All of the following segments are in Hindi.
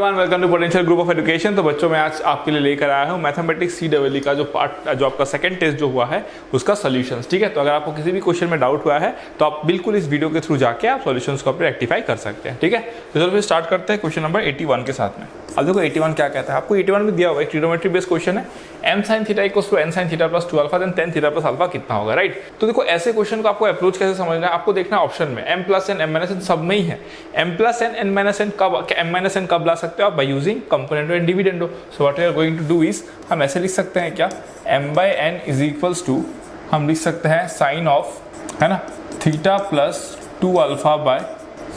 Everyone, welcome to potential group of education. तो बच्चों मैं आज आपके लिए लेकर आया हूँ मैथमेटिक्स CEE का जो पार्ट जो आपका सेकंड टेस्ट जो हुआ है उसका सॉल्यूशंस। ठीक है, तो अगर आपको किसी भी क्वेश्चन में डाउट हुआ है तो आप बिल्कुल इस वीडियो के थ्रू जाके आप सॉल्यूशंस को अपने रेक्टिफाई कर सकते हैं। ठीक है, तो चलो फिर स्टार्ट करते हैं क्वेश्चन नंबर 81 के साथ में। अब देखो 81 क्या कहता है, आपको 81 में दिया हुआ है ट्रिग्नोमेट्री बेस्ड क्वेश्चन है। m sin theta equals to n sin theta plus 2 alpha then tan theta plus alpha कितना होगा, राइट। तो देखो ऐसे क्वेश्चन को आपको अप्रोच कैसे समझना है, आपको देखना ऑप्शन में m plus n m minus n सब में ही है। m plus n n minus n कब m माइनस n कब ला सकते हो आप, by using component and dividendo. So what we are going to do is हम ऐसे लिख सकते हैं क्या, m by n is equals to हम लिख सकते हैं साइन ऑफ, है ना, theta plus 2 alpha by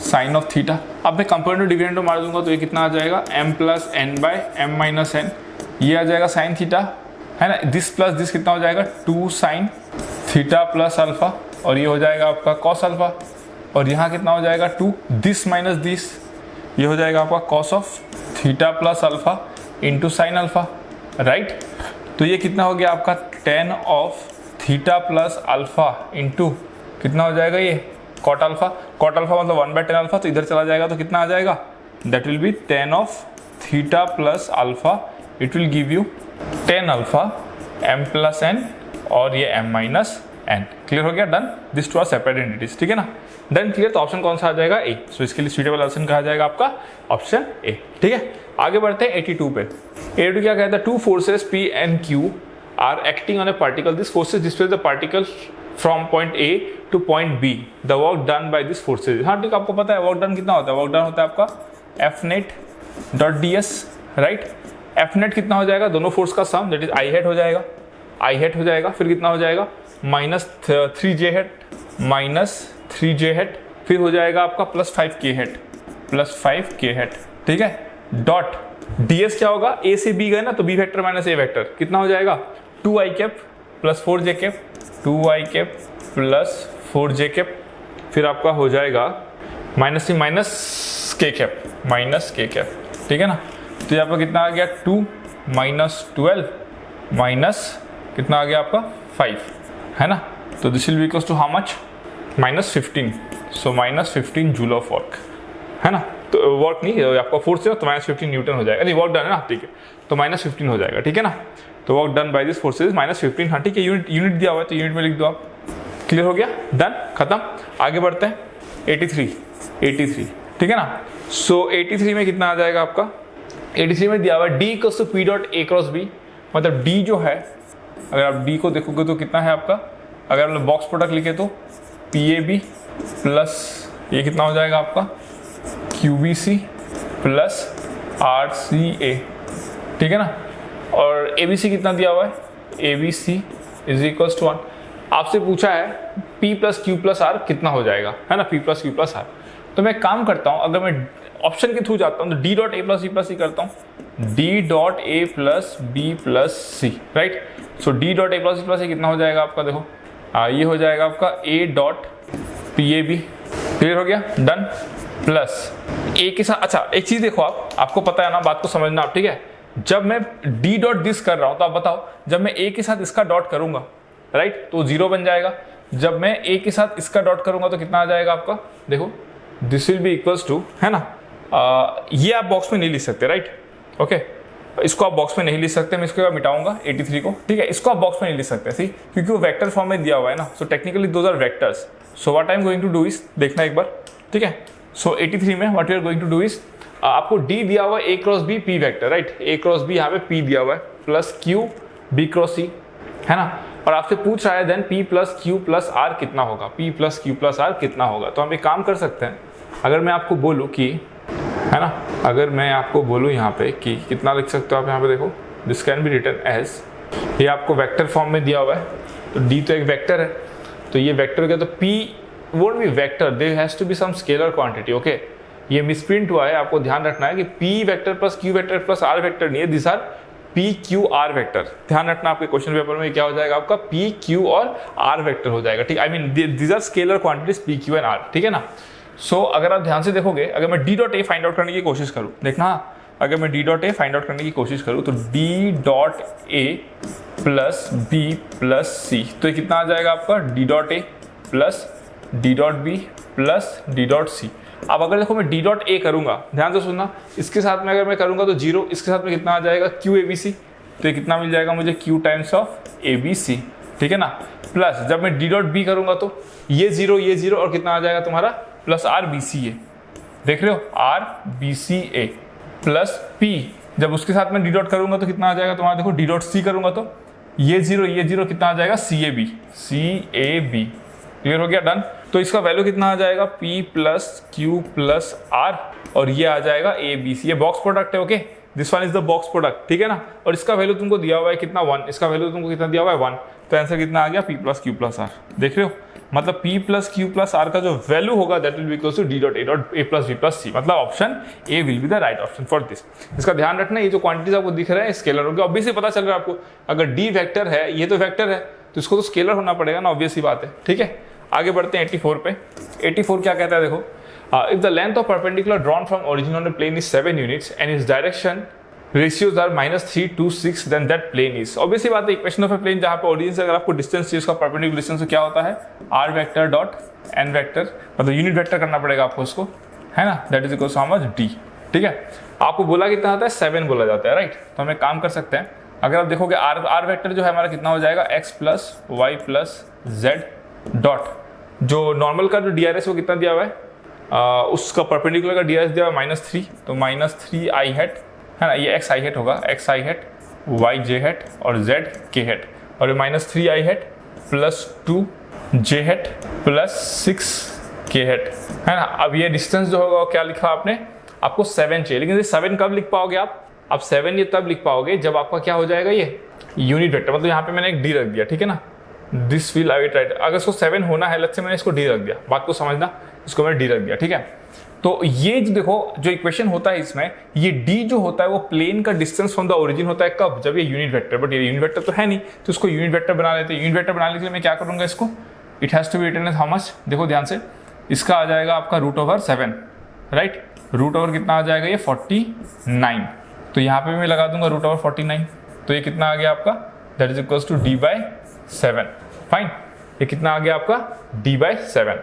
sine of theta. अब मैं कंपोनेंट डिविडेंडो मार दूंगा तो ये कितना आ जाएगा, m plus n by m minus n, ये आ जाएगा साइन थीटा, है ना। दिस प्लस दिस कितना हो जाएगा 2 साइन थीटा प्लस अल्फा, और ये हो जाएगा आपका कॉस अल्फा, और यहाँ कितना हो जाएगा 2 दिस माइनस दिस, ये हो जाएगा आपका cos of theta plus alpha into sine alpha, right. तो ये कितना हो गया आपका tan of theta plus alpha into कितना हो जाएगा ये कॉट अल्फा। कॉट अल्फा मतलब 1/tan अल्फा, तो इधर चला जाएगा तो कितना आ जाएगा, that will be tan of theta plus alpha, it will give you tan alpha m plus n और ये m माइनस n। क्लियर हो गया, done. This two are separate entities, ठीक है ना, डन, क्लियर। तो ऑप्शन कौन सा आ जाएगा, ए। सो इसके लिए सुटेबल ऑप्शन कहा जाएगा आपका ऑप्शन ए। ठीक है, आगे बढ़ते हैं 82 पे। 82 क्या कहता है, two forces P and Q are acting on a particle, this forces displace the particle from point A to point B, the work done by this forces. हाँ ठीक, आपको पता है वर्क डन कितना होता है, वर्क डन होता है आपका F net dot ds, right. F net कितना हो जाएगा, दोनों फोर्स का सम, दैट इज I hat हो जाएगा, I hat हो जाएगा, फिर कितना हो जाएगा minus 3j hat minus 3j hat, फिर हो जाएगा आपका plus 5k hat plus 5k hat, ठीक है। डॉट ds क्या होगा, A से B गए ना तो B vector minus A vector, कितना हो जाएगा 2i cap plus 4j cap, 2i cap plus 4j cap, फिर आपका हो जाएगा minus k cap minus k cap, ठीक है ना। तो यहाँ पर कितना आ गया 2 माइनस 12 माइनस कितना आ गया आपका 5, है ना। तो this will be equals to how much, minus 15, so minus 15 joule of work, है ना। तो वर्क नहीं आपका फोर्स है तो माइनस 15 न्यूटन हो जाएगा, नहीं वर्क डन है ना, ठीक है, तो माइनस 15 हो जाएगा, ठीक है ना। तो work done by this forces minus 15, हाँ ठीक है, यूनिट दिया हुआ है तो यूनिट में लिख दो आप। क्लियर हो गया, डन, खत्म। आगे बढ़ते हैं 83, ठीक है ना। सो 83 में कितना आ जाएगा आपका, 83 में दिया हुआ है D equals to P dot A cross B, मतलब D जो है, अगर आप D को देखोगे तो कितना है आपका, अगर आप बॉक्स प्रोडक्ट लिखे तो PAB प्लस ये कितना हो जाएगा आपका QBC प्लस RCA, ठीक है ना। और ABC कितना दिया हुआ है, ABC इज इक्वल्स टू 1। आपसे पूछा है P plus Q plus R कितना हो जाएगा, है ना, P plus Q plus R। तो मैं काम करता हूँ, अगर मैं ऑप्शन के थ्रू जाता हूँ तो D dot A plus C plus C करता हूँ, D dot A plus B plus C, right. So D dot A plus C plus C कितना हो जाएगा आपका, देखो ये हो जाएगा आपका A डॉट PAB। क्लियर हो गया, डन। प्लस A के साथ, अच्छा एक चीज़ देखो, आपको पता है ना, बात को समझना आप, ठीक है। जब मैं D डॉट दिस कर रहा हूँ तो आप बताओ, जब मैं A के साथ इसका डॉट करूंगा, राइट, तो 0 बन जाएगा। जब मैं A के साथ इसका डॉट करूंगा तो कितना आ जाएगा आपका, देखो this will be equals to, है ना, ये आप बॉक्स में नहीं लिख सकते, राइट, ओके। इसको आप बॉक्स में नहीं लिख सकते, मैं इसको मिटाऊंगा 83 को, ठीक है। इसको आप बॉक्स में नहीं लिख सकते, सी, क्योंकि वो वेक्टर फॉर्म में दिया हुआ है ना। So technically those are vectors. So what I am going to do is, देखना एक बार, ठीक है। सो 83 में what we are going to do is, आपको D दिया हुआ है A cross B P vector, right, A cross B यहाँ पे P दिया हुआ है plus Q B cross C, है ना। और आपसे पूछ रहा है then P plus Q plus R कितना होगा, P plus Q plus R कितना होगा। तो हम एक काम कर सकते हैं, अगर मैं आपको बोलूँ कि, है ना, अगर मैं आपको बोलूँ यहाँ पे कि कितना लिख सकते हो आप, यहाँ पे देखो this can be written as, ये आपको वेक्टर फॉर्म में दिया हुआ है, तो D तो एक वेक्टर है, तो ये वेक्टर हो गया, तो P won't be vector, there has to be some scalar quantity, okay. ये मिसप्रिंट हुआ है, आपको ध्यान रखना है कि P vector plus Q vector plus R vector नहीं है, this are P Q R vector. ध्यान रखना, आपके क्वेश्चन पेपर में क्या हो जाएगा आपका P Q और R वेक्टर हो जाएगा, ठीक, I mean this are scalar quantities P Q and R, ठीक है ना। सो अगर आप ध्यान से देखोगे, अगर मैं D dot A find out करने की कोशिश करूँ, देखना, अगर मैं D dot A find out करने की कोशिश करूँ तो D dot A plus B plus C, तो ये कितना आ जाएगा आपका D dot A plus D dot B plus D dot C। अब अगर देखो मैं डी डॉट ए करूंगा, ध्यान से सुनना, इसके साथ में अगर मैं करूंगा तो 0, इसके साथ में कितना आ जाएगा क्यू ए बी सी, तो ये कितना मिल जाएगा मुझे Q times of A B C, ठीक है ना। प्लस जब मैं डी डॉट बी करूंगा तो ये 0 और कितना आ जाएगा तुम्हारा प्लस आर बी सी ए, देख रहे हो आर बी सी ए, प्लस पी जब उसके साथ में डी डॉट करूंगा तो कितना आ जाएगा तुम्हारा, देखो डी डॉट सी करूंगा तो ये 0 कितना आ जाएगा सी ए बी, क्लियर हो गया, डन। तो इसका वैल्यू कितना आ जाएगा P plus Q plus R, और ये आ जाएगा ए बी सी, ये बॉक्स प्रोडक्ट है, okay, this one is the box product, ठीक है ना। और इसका वैल्यू तुमको दिया हुआ है कितना 1, इसका वैल्यू तुमको कितना दिया हुआ है 1, तो आंसर कितना आ गया P plus Q plus R, देख रहे हो, मतलब P plus Q plus R का जो वैल्यू होगा that will be equal to D dot A plus B plus C, मतलब option A will be the right option for this. इसका ध्यान रखना, ये जो क्वांटिटीज आपको दिख रहा है स्केलर होगा, ऑब्वियसली पता चल रहा है आपको, अगर डी वेक्टर है, ये तो वेक्टर है, तो इसको तो स्केलर होना पड़ेगा ना, ऑब्वियस सी बात है, ठीक है। आगे बढ़ते हैं 84 पे। 84 क्या कहता है देखो, if the length of perpendicular drawn from origin on the plane is 7 units and its direction ratios are -3 to 6 then that plane is, obviously बात है, इक्वेशन ऑफ ए प्लेन जहां पे ओरिजिन से अगर आपको डिस्टेंस चाहिए, उसका परपेंडिकुलर डिस्टेंस क्या होता है r vector dot n vector, मतलब यूनिट वेक्टर करना पड़ेगा आपको उसको, है ना, that is equal to how much d, ठीक है। आपको बोला कितना आता है 7 बोला जाता है, राइट। तो हम एक काम कर सकते हैं, अगर आप देखोगे r वेक्टर जो है हमारा कितना हो जाएगा x plus Y plus Z dot, जो नॉर्मल का जो डी आर एस वो कितना दिया हुआ है, उसका परपेंडिकुलर का डी आर एस दिया हुआ है -3, तो -3 आई हैट, है ना, ये एक्स आई हैट होगा, एक्स आई हैट वाई जे हैट और जेड के हैट, और ये -3 आई हैट प्लस 2 जे हैट प्लस 6 के हैट, है ना। अब ये डिस्टेंस जो होगा क्या लिखा आपने, आपको 7 चाहिए, लेकिन ये 7 कब लिख पाओगे आप 7 ये तब लिख पाओगे जब आपका क्या हो जाएगा ये यूनिट वेक्टर, मतलब यहाँ पे मैंने एक डी रख दिया, ठीक है ना, दिस विल आई राइट, अगर इसको 7 होना है, लगता है मैंने इसको डी रख दिया, बात को समझना, इसको मैंने डी रख दिया, ठीक है। तो ये जो देखो जो इक्वेशन होता है इसमें, ये d जो होता है वो प्लेन का डिस्टेंस फ्रॉम द ओरिजिन होता है, कब, जब ये यूनिट वेक्टर, बट ये यूनिट वेक्टर तो है नहीं, तो इसको यूनिट वेक्टर बना लेते हैं। यूनिट वेक्टर बनाने के लिए मैं क्या करूंगा, इसको it has to be written as how much, देखो ध्यान से, इसका आ जाएगा आपका √7, राइट, √, कितना आ जाएगा ये 49, तो यहाँ पे मैं लगा दूंगा √49, तो ये कितना आ गया आपका, that is equal to d/7, fine, ये कितना आ गया आपका d/7,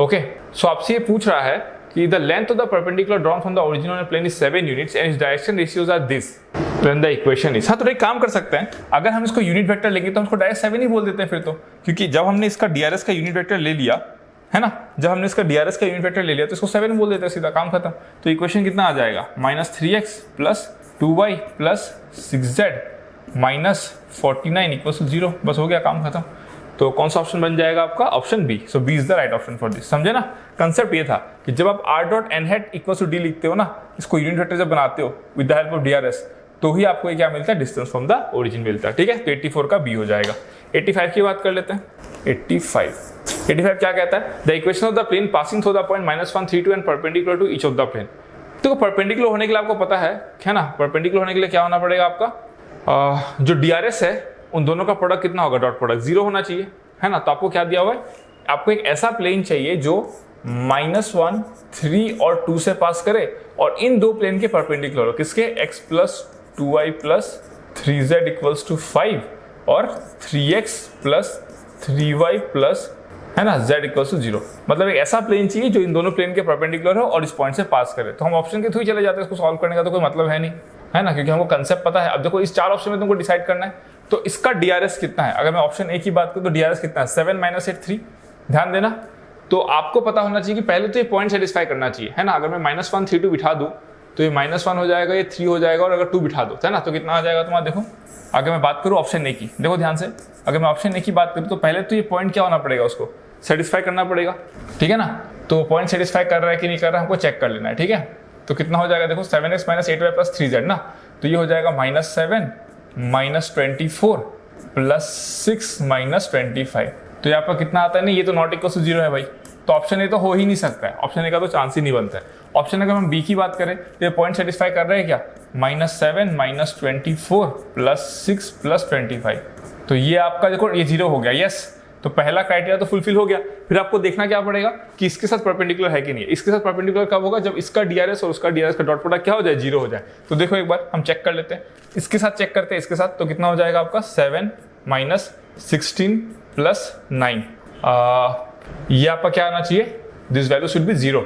ओके। सो आपसे ये पूछ रहा है कि the length of the perpendicular drawn from the origin on a plane is 7 units and its direction ratios are this, then the equation is, हाँ तो एक काम कर सकते हैं, अगर हम इसको यूनिट वेक्टर लेंगे तो हम इसको डायरेक्ट 7 ही बोल देते हैं फिर तो, क्योंकि जब हमने इसका डीआरएस का यूनिट वेक्टर ले लिया है ना, जब हमने इसका डीआरएस का यूनिट वेक्टर ले लिया तो इसको 7 बोल देते हैं, सीधा काम खत्म। तो इक्वेशन कितना आ जाएगा, -3x plus 2y plus 6z -49 equal to 0, बस हो गया काम खत्म। तो कौन सा ऑप्शन बन जाएगा आपका, option B, so B is the right option for this, समझे ना। कंसेप्ट ये था कि जब आप r dot n hat equal to D लिखते हो ना, इसको यूनिट वेक्टर जब बनाते हो with the help of DRs, तो ही आपको ये क्या मिलता है, डिस्टेंस फ्रॉम द ओरिजिन मिलता है, ठीक है। तो 84 का बी हो जाएगा। 85 की बात कर लेते हैं। 85 क्या कहता है, the equation of the plane passing through the point -1 3 2 and perpendicular to each of the plane. तो परपेंडिकुलर होने के लिए आपको पता है ना, परपेंडिकुलर होने के लिए क्या होना पड़ेगा आपका, जो डीआरएस है उन दोनों का प्रोडक्ट कितना होगा, डॉट प्रोडक्ट 0 होना चाहिए, है ना। तो आपको क्या दिया हुआ है, आपको एक ऐसा प्लेन चाहिए जो -1 3 और 2 से पास करे और इन दो प्लेन के परपेंडिकुलर हो, किसके, x plus 2y plus 3z equals to 5 और 3x प्लस 3y प्लस, है ना, z इक्वल्स टू 0। मतलब एक ऐसा प्लेन चाहिए जो इन दोनों प्लेन के परपेंडिकुलर हो और इस पॉइंट से पास करे। तो हम ऑप्शन के थ्रू ही चले जाते हैं, इसको सॉल्व करने का तो कोई मतलब है नहीं, है ना, क्योंकि हमको कंसेप्ट पता है। अब देखो इस 4 ऑप्शन में तुमको डिसाइड करना है, तो इसका डीआरएस कितना है। अगर मैं ऑप्शन ए की बात करूं तो डीआरएस कितना है, 7 - 8 3, ध्यान देना। तो आपको पता होना चाहिए कि पहले तो ये पॉइंट सेटिस्फाई करना चाहिए, है ना। अगर मैं -1 3 2 बिठा दूं तो ये -1 हो जाएगा, ये 3 हो जाएगा, और अगर 2 बिठा दो, है ना, तो कितना आ जाएगा तुम्हारा, देखो। अगर मैं बात करूं ऑप्शन ए की, देखो ध्यान से, अगर मैं ऑप्शन ए की बात करूं तो पहले तो ये पॉइंट क्या होना पड़ेगा, उसको सेटिस्फाई करना पड़ेगा, ठीक है ना। तो पॉइंट सेटिस्फाई कर रहा है कि नहीं कर रहा है हमको चेक कर लेना है, ठीक है। तो कितना हो जाएगा, देखो 7x - 8y प्लस 3z ना, तो ये हो जाएगा -7 -24 प्लस 6 -25। तो यहाँ पर कितना आता है, नहीं ये तो नॉट इक्वल टू 0 है भाई, तो ऑप्शन ए तो हो ही नहीं सकता है, ऑप्शन ए का तो चांस ही नहीं बनता है। ऑप्शन अगर हम बी की बात करें तो ये पॉइंट सेटिस्फाई कर रहे हैं क्या, -7 -24 प्लस 6 प्लस 25। तो ये आपका देखो ये 0 हो गया, यस। तो पहला क्राइटेरिया तो फुलफिल हो गया। फिर आपको देखना क्या पड़ेगा कि इसके साथ परपेंडिकुलर है कि नहीं है। इसके साथ परपेंडिकुलर कब होगा, जब इसका डीआरएस और उसका डीआरएस का डॉट प्रोडक्ट क्या हो जाए, 0 हो जाए। तो देखो एक बार हम चेक कर लेते हैं, इसके साथ चेक करते हैं, इसके साथ तो कितना हो जाएगा आपका 7 - 16 प्लस 9। ये आपका क्या आना चाहिए, दिस वैल्यू शुड बी 0।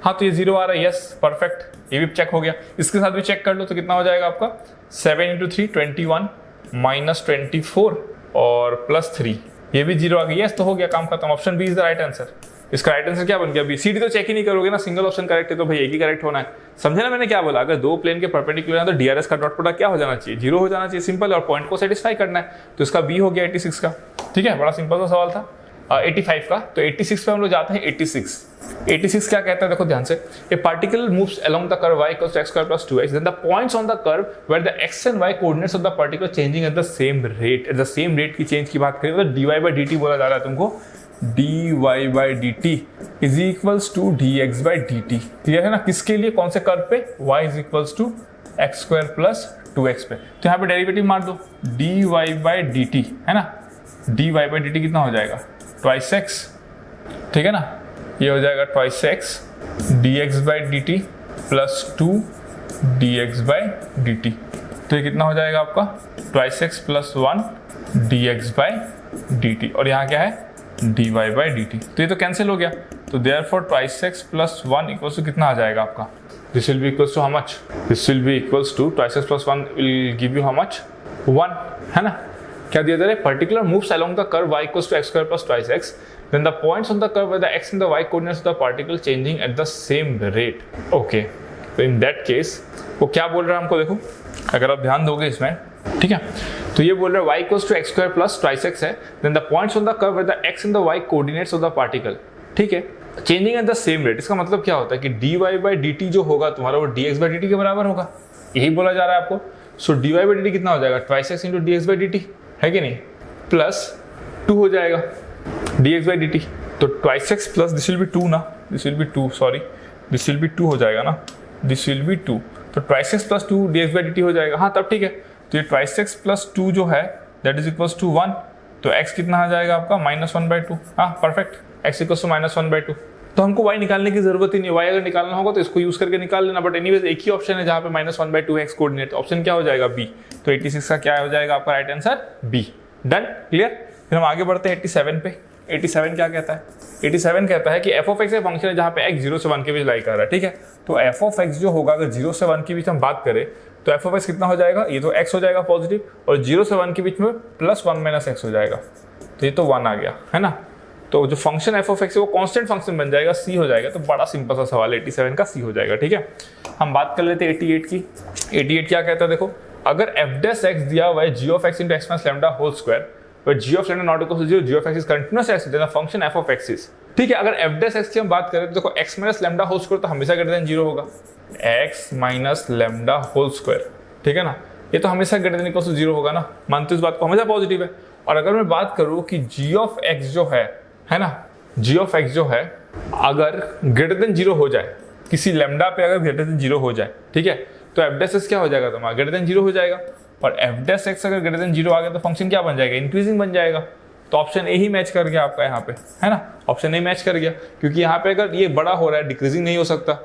हाँ तो ये 0 आ रहा है, यस परफेक्ट, ये भी चेक हो गया। इसके साथ भी चेक कर लो तो कितना हो जाएगा आपका 7 × 3 21 - 24 और +3, ये भी 0 आ गया, यस तो हो गया, काम खत्म। Option B is the right answer. इसका राइट आंसर क्या बन गया? बी। सीडी तो चेक ही नहीं करोगे ना, सिंगल ऑप्शन करेक्ट है तो भाई एक ही करेक्ट होना है। समझे ना मैंने क्या बोला? अगर दो प्लेन के परपेंडिकुलर है तो डीआरएस का डॉट प्रोडक्ट क्या हो जाना चाहिए? 0 हो जाना चाहिए, सिंपल है, और पॉइंट को सेटिस्फाई करना है। तो इसका बी हो गया 86 का। ठीक है, बड़ा सिंपल सा सवाल था। 85 का, तो 86 पे हम लोग जाते हैं। 86 क्या कहता है देखो ध्यान से, ए particle moves along the curve y = x² + 2x, then the points on the curve where the x and y coordinates of the particle changing at the same rate, at the same rate की चेंज की बात करें तो dy/dt बोला जा रहा है तुमको, dy/dt is equals to dx/dt। Clear है ना? किसके लिए, कौन से कर्व पे? y is equals to x² + 2x पे। तो यहाँ पे डेरिवेटिव मार दो, dy/dt है ना, dy/dt कितना हो जाएगा? ट्वाइस x, ठीक है ना, ये हो जाएगा ट्वाइस x dx/dt + 2 dx/dt। तो ये कितना हो जाएगा आपका? ट्वाइस x + 1 dx/dt, और यहाँ क्या है? dy/dt। तो ये तो कैंसिल हो गया, तो therefore twice x + 1 equals to कितना आ जाएगा आपका? This will be equals to how much? This will be equals to twice x + 1 will give you how much? 1, है ना? क्या दिया जा रहा है? Particular moves along the curve y = x² + twice x, then the points on the curve where the x and the y coordinates of the particle changing at the same rate। Okay, तो in that case वो क्या बोल रहा है हमको देखो, अगर आप ध्यान दोगे इसमें, ठीक है, तो ये बोल रहा है y = x² + twice x है, then the points on the curve where the x and the y coordinates of the particle, ठीक है, changing at the same rate। इसका मतलब क्या होता है कि dy/dt जो होगा तुम्हारा वो dx/dt के बराबर होगा, यही बोला जा रहा है आपको। सो dy/dt कितना हो जाएगा? ट्वाइस x × dx/dt, है कि नहीं, +2 हो जाएगा dx/dt। तो twice x plus this will B 2 ना, this will B 2, sorry this will B 2 हो जाएगा ना, दिस विल बी 2, तो ट्वाइस x + 2 dx/dt हो जाएगा। हाँ तब ठीक है, तो ये ट्वाइस x + 2 जो है दैट इज इक्वल्स टू 1, तो x कितना आ जाएगा आपका? -1/2। हाँ परफेक्ट, x = -1/2। तो हमको y निकालने की जरूरत ही नहीं, y अगर निकालना होगा तो इसको यूज करके निकाल लेना, बट एनीवेज एक ही ऑप्शन है जहाँ पे -1/2 x कोऑर्डिनेट, ऑप्शन क्या हो जाएगा? बी। तो 86 का क्या हो जाएगा आपका right answer? B. Done, clear. फिर हम आगे बढ़ते हैं 87 पे। 87 क्या कहता है? 87 कहता है कि f(x) एक फंक्शन है जहाँ पे x 0 से 1 के बीच लाई कर रहा है, ठीक है। तो f(x) जो होगा अगर 0 से 1 के बीच हम बात करें तो f(x) कितना हो जाएगा? ये तो x हो जाएगा पॉजिटिव, और 0 से 1 के बीच में +1 - x हो जाएगा, तो ये तो 1 आ गया, है ना। तो जो फंक्शन f(x) है वो कांस्टेंट फंक्शन बन जाएगा, c हो जाएगा। तो बड़ा सिंपल सा सवाल है, 87 का c हो जाएगा, ठीक है। हम बात कर लेते हैं 88 की। 88 क्या कहता है देखो, अगर f(x) दिया हुआ है g(x) × x - λ², where g of λ not equal to 0, g of x is continuous x, then the function f(x) is, ठीक है। अगर f(x) की हम बात करें तो देखो x - λ² तो हमेशा > 0 होगा, x - λ², ठीक है ना, ये तो हमेशा > 0 होगा ना, मानते इस बात को, हमेशा पॉजिटिव है। और अगर मैं बात करूँ कि g of x जो है ना, g of x जो है अगर > 0 हो जाए, किसी लैम्डा पे अगर > 0 हो जाए, ठीक है, तो f(x) क्या हो जाएगा तुम्हारा? > 0 हो जाएगा। और f(x) अगर > 0 आ गया तो फंक्शन क्या बन जाएगा? इंक्रीजिंग बन जाएगा। तो ऑप्शन ए ही मैच कर गया आपका यहाँ पे, है ना, ऑप्शन ए मैच कर गया, क्योंकि यहाँ पे अगर ये बड़ा हो रहा है डिक्रीजिंग नहीं हो सकता,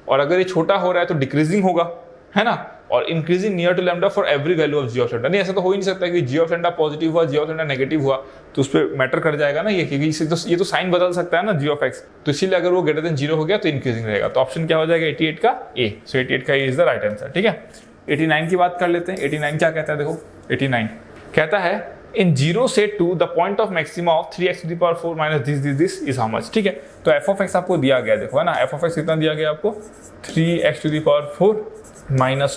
और अगर ये छोटा हो रहा है तो डिक्रीजिंग होगा, है ना, और increasing near to lambda for every value of g of lambda. नहीं, ऐसा तो हो ही नहीं सकता कि g ऑफ लैम्डा पॉजिटिव हुआ, g ऑफ लैम्डा नेगेटिव हुआ तो उस पर मैटर कर जाएगा ना ये, क्योंकि ये तो साइन बदल सकता है ना g ऑफ x, तो इसीलिए अगर वो > 0 हो गया तो इंक्रीजिंग रहेगा। तो ऑप्शन क्या हो जाएगा? 88 का ए। सो 88 का ए इज द राइट आंसर, ठीक है। 89 की बात कर लेते हैं। 89 क्या कहता है देखो, 89 कहता है इन 0 से 2 the point of maxima of 3x⁴ - this is how much, ठीक है। तो f(x) आपको दिया गया, देखो है ना, f(x) कितना दिया गया आपको? 3x⁴ -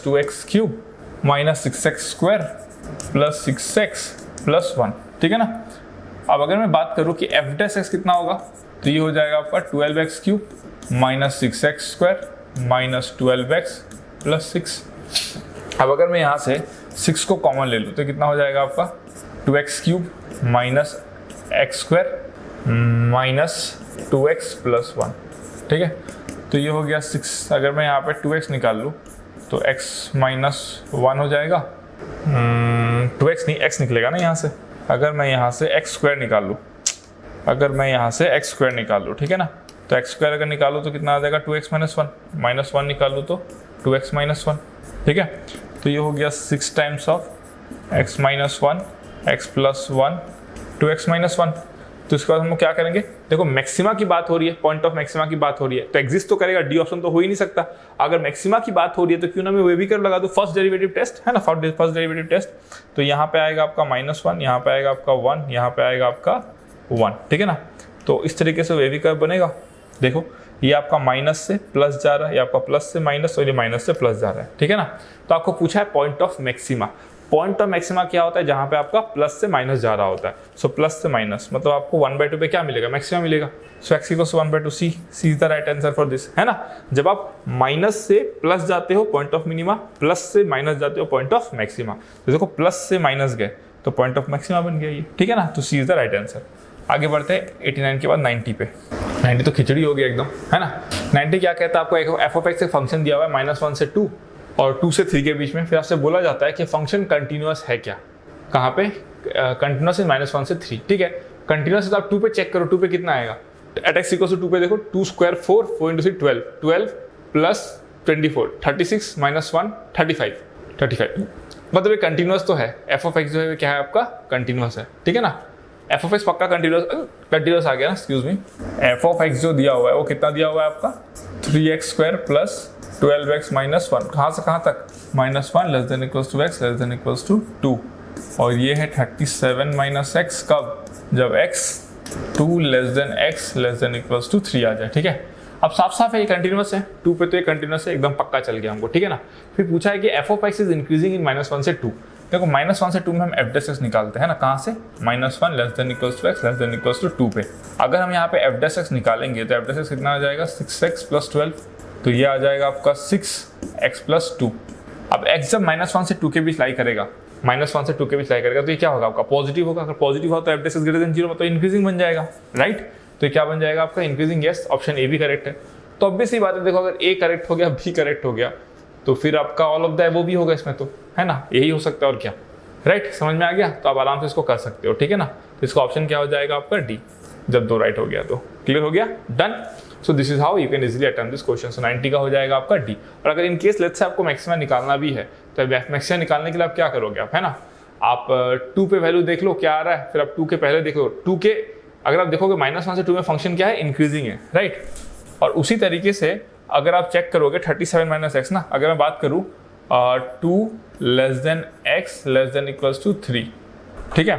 2x³ - 6x² + 6x + 1, ठीक है ना। अब अगर मैं बात करूं कि f(x) कितना होगा, तो ये हो जाएगा आपका 12x³ - 6x² - 12x + 6। अब अगर मैं यहाँ से 6 को कॉमन ले लूँ तो कितना हो जाएगा आपका? 2x³ - x² - 2x + 1, ठीक है। तो ये हो गया 6। अगर मैं यहाँ पे 2x निकाल लूँ तो x - 1 हो जाएगा, 2x नहीं x निकलेगा ना यहाँ से। अगर मैं यहाँ से x² निकाल लूँ, अगर मैं यहाँ से x² निकाल लूँ, ठीक है ना, तो x² अगर निकालूँ तो कितना आ जाएगा? 2x - 1 -1 निकालूँ तो 2x - 1, ठीक है। तो ये हो गया 6 times of x - 1 x + 1 2x - 1। तो इसके बाद हम लोग क्या करेंगे, देखो मैक्सिमा की बात हो रही है, पॉइंट ऑफ मैक्सिमा की बात हो रही है, तो एग्जिस्ट तो करेगा, डी ऑप्शन तो हो ही नहीं सकता। अगर मैक्सिमा की बात हो रही है तो क्यों ना मैं वे भी कर लगा दूं, फर्स्ट डेरिवेटिव टेस्ट है ना, फर्स्ट डेरिवेटिव टेस्ट। तो यहाँ पे आएगा आपका -1, यहाँ पे आएगा आपका 1, यहाँ पे आएगा आपका 1, ठीक है ना। तो इस तरीके से वे भी कर्व बनेगा। देखो ये आपका माइनस से प्लस जा रहा है, ये आपका प्लस से माइनस, और ये माइनस से प्लस जा रहा है, ठीक है ना। तो आपको पूछा है point of maxima. Point of maxima क्या होता है, जहां पे आपका प्लस से माइनस जा रहा होता है। सो प्लस से माइनस मतलब आपको 1/2 पे क्या मिलेगा, मैक्सिमा मिलेगा। So x = 1/2 C is the right answer for this, है ना। जब आप माइनस से प्लस जाते हो पॉइंट ऑफ मिनिमा, प्लस से माइनस जाते हो पॉइंट ऑफ मैक्सिमा, तो देखो प्लस से माइनस गए तो पॉइंट ऑफ मैक्सिमा बन गया ये, ठीक है ना। तो C is the right answer. आगे बढ़ते हैं 89 के बाद 90 पे। 90 तो खिचड़ी हो गया एकदम, है ना। 90 क्या कहता है, आपको एक f(x) एक फंक्शन दिया हुआ है -1 से 2 और 2 से 3 के बीच में। फिर आपसे बोला जाता है कि फंक्शन कंटिन्यूअस है क्या, कहाँ पे, कंटिन्यूअस इन -1 से 3, ठीक है। कंटिन्यूअस तो आप 2 पे चेक करो, 2 पे कितना आएगा, एट x = 2 पे देखो 2 स्क्वायर 4, 4 × 3 12, 12 प्लस 24 36 -1 35 मतलब ये कंटिन्यूअस तो है। f(x) जो है क्या है आपका, कंटिन्यूअस है, ठीक है ना। f(x) पक्का कंटिन्यूअस आ गया ना, एक्सक्यूज मी। f(x) जो दिया हुआ है वो कितना दिया हुआ है आपका, 3x² प्लस 12x - 1, कहाँ से कहाँ तक, -1 < x < 2, और ये है 37 - x, कब, जब x 2 x < 3 आ जाए, ठीक है। अब साफ साफ है ये कंटिन्यूअस है, 2 पे तो ये कंटिन्यूअस है, एकदम पक्का चल गया हमको, ठीक है ना। फिर पूछा है कि f(x) इज इंक्रीजिंग इन -1 से 2। देखो -1 से 2 में हम f(x) निकालते हैं ना, कहाँ से, -1 < x < 2 पे। अगर हम यहाँ पे f(x) निकालेंगे तो f(x) कितना आ जाएगा, 6x + 12, तो ये आ जाएगा आपका 6x + 2। अब x जब -1 से 2 के बीच लाई करेगा, -1 से 2 के बीच लाई करेगा, तो ये क्या होगा आपका, पॉजिटिव होगा। अगर पॉजिटिव हो तो f(x) > 0 मतलब इंक्रीजिंग बन जाएगा, राइट। तो ये क्या बन जाएगा आपका, इंक्रीजिंग। यस, ऑप्शन ए भी करेक्ट है। तो ऑब्वियस सी बात है, देखो अगर ए करेक्ट हो गया, बी करेक्ट हो गया, तो फिर आपका ऑल ऑफ द वो भी होगा इसमें, तो है ना, यही हो सकता है और क्या, राइट। समझ में आ गया, तो आप आराम से इसको कर सकते हो, ठीक है ना। तो इसका ऑप्शन क्या हो जाएगा आपका, डी, जब 2 राइट हो गया तो। क्लियर हो गया, done. So this is how you can easily attempt this question. So 90 का हो जाएगा आपका डी। और अगर इन केस लेट्स से आपको मैक्सिमा निकालना भी है, तो मैक्सिमा निकालने के लिए आप क्या करोगे आप, है ना, आप 2 पे वैल्यू देख लो क्या आ रहा है, फिर आप 2 के पहले देख लो, 2 के अगर आप देखोगे -1 से 2 में फंक्शन क्या है, इंक्रीजिंग है, राइट। और उसी तरीके से अगर आप चेक करोगे 37 - x ना, अगर मैं बात करूँ 2 x < 3, ठीक है।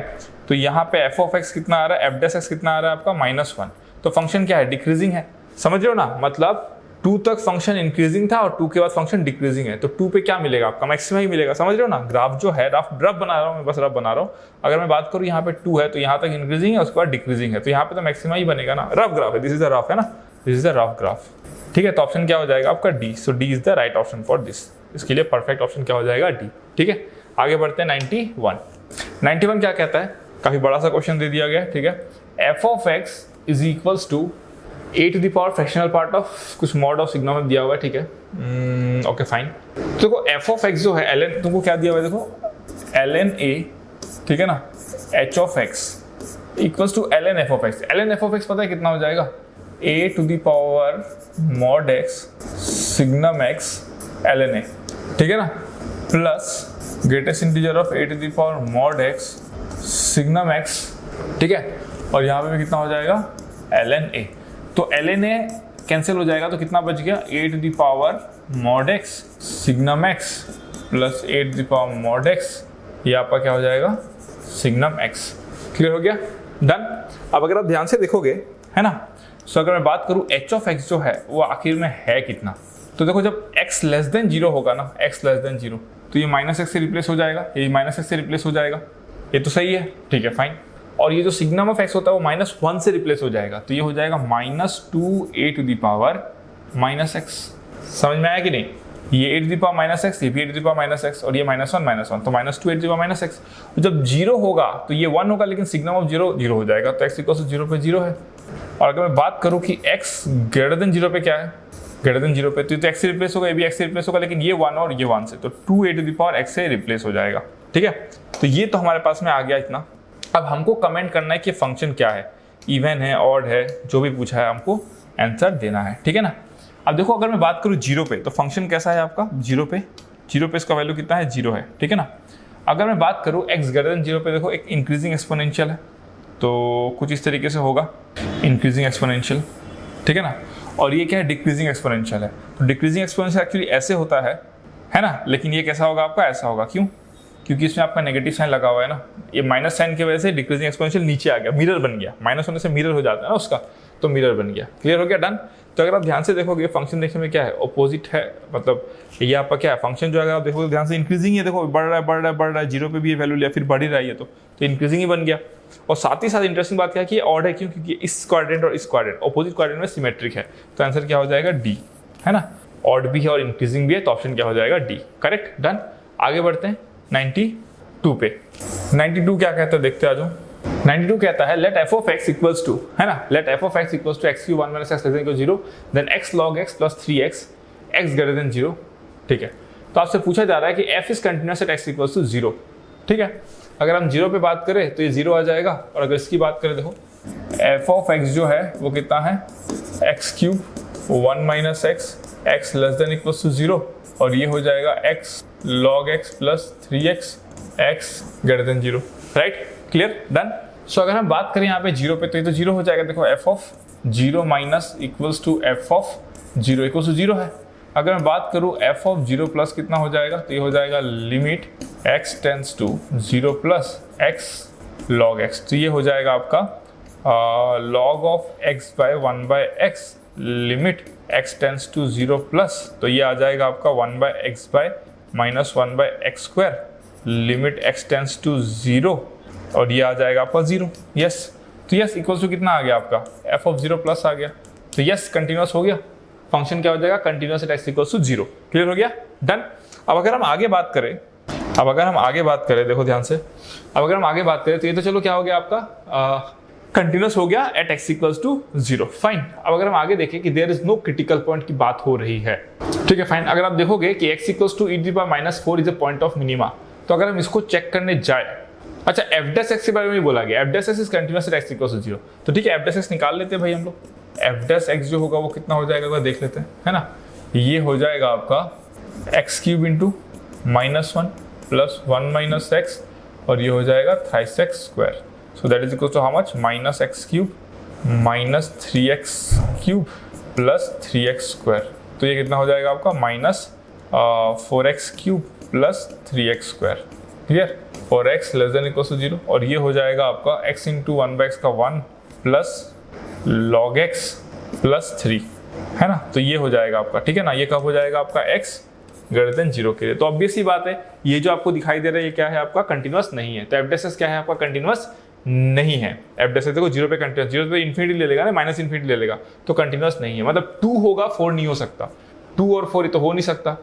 तो यहाँ पे f(x) कितना आ रहा है, f(x) कितना आ रहा है आपका, -1। तो फंक्शन क्या है, डिक्रीजिंग है, समझ रहे हो ना। मतलब 2 तक फंक्शन इंक्रीजिंग था और 2 के बाद फंक्शन डिक्रीजिंग है, तो 2 पे क्या मिलेगा आपका, मैक्सिमा ही मिलेगा, समझ रहे हो ना। ग्राफ जो है रफ बना रहा हूँ मैं, बस रफ बना रहा हूँ। अगर मैं बात करूँ यहाँ पे 2 है तो यहाँ तक इंक्रीजिंग है, उसके बाद डिक्रीजिंग है, तो यहाँ पे तो मैक्सिमा ही बनेगा ना। रफ ग्राफ है, दिस इज द रफ, है ना, this is the rough graph, ठीक है। तो ऑप्शन क्या हो जाएगा आपका, D. So D is the right option for this. इसके लिए परफेक्ट ऑप्शन क्या हो जाएगा, डी, ठीक है। आगे बढ़ते हैं 91 क्या कहता है, काफी बड़ा सा क्वेश्चन दे दिया गया, ठीक है। f(x) = a⁴ fractional part of कुछ मॉड ऑफ सिग्मा में दिया हुआ है, ठीक है। Okay fine. तो देखो f(x) जो है ln, तुमको क्या दिया हुआ है, देखो ln a, ठीक है ना, h(x) = ln f(x). ln f(x) पता है कितना हो जाएगा, a⁴ mod x signum x ln a, ठीक है ना, plus greatest integer of a⁴ mod x signum x, ठीक है। और यहाँ पे भी कितना हो जाएगा, ln a। तो ln a कैंसिल हो जाएगा, तो कितना बच गया, a⁴ mod x signum x plus a⁴ mod x, ये आपका क्या हो जाएगा, signum x। क्लियर हो गया, डन। अब अगर आप ध्यान से देखोगे, है ना, सो अगर मैं बात करूँ h(x) जो है वो आखिर में है कितना, तो देखो जब x < 0 होगा ना, x < 0, तो ये -x से रिप्लेस हो जाएगा, ये -x से रिप्लेस हो जाएगा, ये तो सही है, ठीक है फाइन। और ये जो सिग्नम ऑफ x होता है वो -1 से रिप्लेस हो जाएगा, तो ये हो जाएगा -2a⁻⁻x। समझ में आया कि नहीं, ये a⁻⁻x, ये भी a⁻⁻x, और ये -1 तो -2a⁻⁻x। जब 0 होगा तो ये 1 होगा, लेकिन सिग्नम ऑफ 0 हो जाएगा, तो x = 0 पे 0 है। और अगर मैं बात करूँ कि x > 0 पे क्या है, > 0 पे, तो x से रिप्लेस होगा, ये भी x से रिप्लेस होगा, लेकिन ये 1 और ये 1 से, तो 2a⁻x से रिप्लेस हो जाएगा, ठीक है। तो ये तो हमारे पास में आ गया इतना। अब हमको कमेंट करना है कि फंक्शन क्या है, इवन है, ऑड है, जो भी पूछा है हमको आंसर देना है, ठीक है ना। अब देखो अगर मैं बात करूँ 0 पे, तो फंक्शन कैसा है आपका, 0 पे इसका वैल्यू कितना है, 0 है, ठीक है ना। अगर मैं बात करूँ x > 0 पे, देखो एक इंक्रीजिंग एक्सपोनेंशियल है, तो कुछ इस तरीके से होगा, इंक्रीजिंग एक्सपोनेंशियल, ठीक है ना। और ये क्या है, डिक्रीजिंग एक्सपोनेंशियल है। तो डिक्रीजिंग एक्सपोनेंशियल एक्चुअली ऐसे होता है ना, लेकिन ये कैसा होगा आपका, ऐसा होगा। क्यों? क्योंकि इसमें आपका नेगेटिव साइन लगा हुआ है ना, ये माइनस साइन की वजह से डिक्रीजिंग एक्सपोनेंशियल नीचे आ गया, मिरर बन गया, माइनस होने से मिरर हो जाता है ना उसका, तो मिरर बन गया। क्लियर हो गया, डन। तो अगर आप ध्यान से देखोगे फंक्शन देखने में क्या है, ऑपोजिट है, मतलब ये आपका क्या है फंक्शन जो है, अगर आप देखोगे ध्यान से इंक्रीजिंग है, देखो बढ़ रहा है, जीरो पे भी ये वैल्यू लिया, फिर बढ़ ही रहा है, तो इंक्रीजिंग ही बन गया। और साथ ही साथ इंटरेस्टिंग बात क्या है कि ये ऑड है, क्यों? क्योंकि इस क्वाड्रेंट और इस क्वाड्रेंट ऑपोजिट क्वाड्रेंट में सिमेट्रिक है, तो आंसर क्या हो जाएगा, डी, है ना। ऑड भी है और इंक्रीजिंग भी है, तो ऑप्शन क्या हो जाएगा, डी। Correct, done. आगे बढ़ते हैं 92 पे। 92 क्या कहता है, देखते आ जाओ। 92 कहता है let f of x equals to, है ना, let f of x equals to x cube 1 minus x less than 0 then x log x plus 3x x greater than 0, ठीक है। तो आपसे पूछा जा रहा है कि f is continuous at x equals to 0, ठीक है। अगर हम 0 पे बात करें तो ये 0 आ जाएगा, और अगर इसकी बात करें देखो f of x जो है वो कितना है, x cube 1 minus x less than equals to 0, और ये हो जाएगा x log x plus 3x x greater than 0, right. Clear, done. So अगर हम बात करें यहाँ पे 0 पे, तो ये तो 0 हो जाएगा। देखो f of 0 minus equals to f of 0 equals to 0 है। अगर मैं बात करूँ f ऑफ 0 प्लस कितना हो जाएगा, तो ये हो जाएगा limit x tends to 0 plus x log x, तो ये हो जाएगा आपका log of x by 1 by x limit x tends to 0 plus, तो ये आ जाएगा आपका 1 by x by minus 1 by x square limit x tends to 0, और ये आ जाएगा आपका 0। यस, तो यस इक्वल्स टू कितना आ गया आपका, f ऑफ 0 प्लस आ गया, तो यस कंटिन्यूअस हो गया। फंक्शन क्या हो जाएगा, continuous at x equals to 0। Clear हो गया, डन। अब अगर हम आगे बात करें, देखो ध्यान से, अब अगर हम आगे बात करें तो ये तो चलो क्या हो गया आपका, कंटिन्यूअस हो गया at x equals to 0, fine. अब अगर हम आगे देखें कि there is no critical point की बात हो रही है, ठीक है, फाइन। अगर आप देखोगे कि x equals to e⁻⁴ is a point of minima, तो अगर हम इसको चेक करने जाए, अच्छा f' के बारे में बोला गया, f' is continuous at x equals to 0, तो ठीक है f' निकाल लेते हैं भाई हम लोग। f' जो होगा वो कितना हो जाएगा, अगर देख लेते हैं, है ना। ये हो जाएगा आपका x cube into -1 plus 1 minus x, और ये हो जाएगा thrice x square, so that is equal to how much, minus x cube minus 3x cube plus 3x square, तो ये कितना हो जाएगा आपका, minus 4x cube plus 3x square. Clear, 4x less than equal to 0, और ये हो जाएगा आपका x इंटू 1 बाई x का 1 प्लस log x प्लस 3, है ना। तो ये हो जाएगा आपका, ठीक है ना। ये कब हो जाएगा आपका x ग्रेटर देन 0 के लिए। तो ऑब्वियस ही बात है, ये जो आपको दिखाई दे रहा है ये क्या है आपका, कंटिन्यूअस नहीं है। तो f' क्या है आपका, कंटिन्यूअस नहीं है। f' देखो 0 पे कंटिन्यूअस, 0 पे इन्फिनिटी ले लेगा ना, माइनस इन्फिनिटी ले लेगा, तो कंटिन्यूअस नहीं है। मतलब 2 होगा 4 नहीं हो सकता, 2 और 4 तो हो नहीं सकता,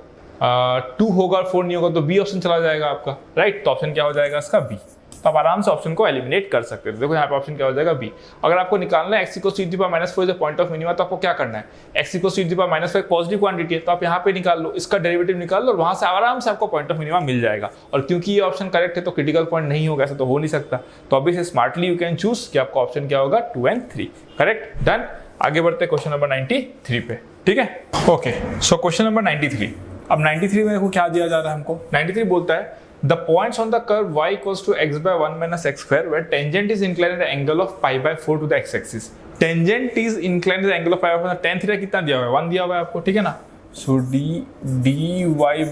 2 होगा और 4 नहीं होगा, तो बी ऑप्शन चला जाएगा आपका, राइट। तो ऑप्शन क्या हो जाएगा इसका, बी। तो आप आराम से ऑप्शन को एलिमिनेट कर सकते हैं। देखो यहाँ पे ऑप्शन क्या हो जाएगा, बी। अगर आपको निकालना है x equals to e⁻⁴ is the point of minima, तो आपको क्या करना है, x इक्वल्स टू e⁻⁴ एक पॉजिटिव क्वांटिटी है, तो आप यहाँ पे निकाल लो, इसका डेरिवेटिव निकाल लो, और वहां से आराम से आपको पॉइंट ऑफ मिनिमा मिल जाएगा। और क्योंकि ये ऑप्शन करेक्ट है तो क्रिटिकल पॉइंट नहीं होगा, ऐसा तो हो नहीं सकता। तो अभी से स्मार्टली यू कैन चूज कि आपका ऑप्शन क्या होगा, 2 and 3। Correct, done. आगे बढ़ते क्वेश्चन नंबर 93 पे, ठीक है। Okay, so question number 93। अब 93 में देखो क्या दिया जा रहा है हमको। 93 बोलता है the points on the curve y equals to x by 1 minus x square where tangent is inclined at angle of π/4 to the x axis. Tangent is inclined at angle of π/4, tan theta कितना दिया हुआ है, 1 दिया हुआ है आपको, ठीक है ना। सो dy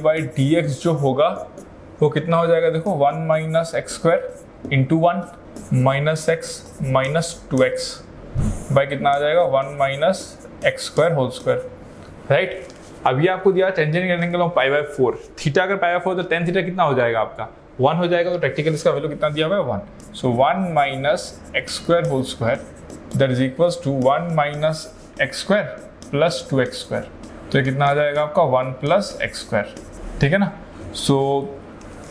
बाय dx जो होगा वो कितना हो जाएगा, देखो 1 minus x square into 1 minus x minus 2x by कितना आ जाएगा, 1 minus x square whole square, right. अब ये आपको दिया टेंजेंट एंगल ऑफ π/4, थीटा अगर π/4 तो tan थीटा कितना हो जाएगा आपका, 1 हो जाएगा। तो टेक्निकली इसका वैल्यू कितना दिया हुआ है, 1। So 1 minus x square whole square that is equals to 1 minus x square plus 2x square, तो ये कितना आ जाएगा आपका 1 प्लस x स्क्वायर, ठीक है ना। So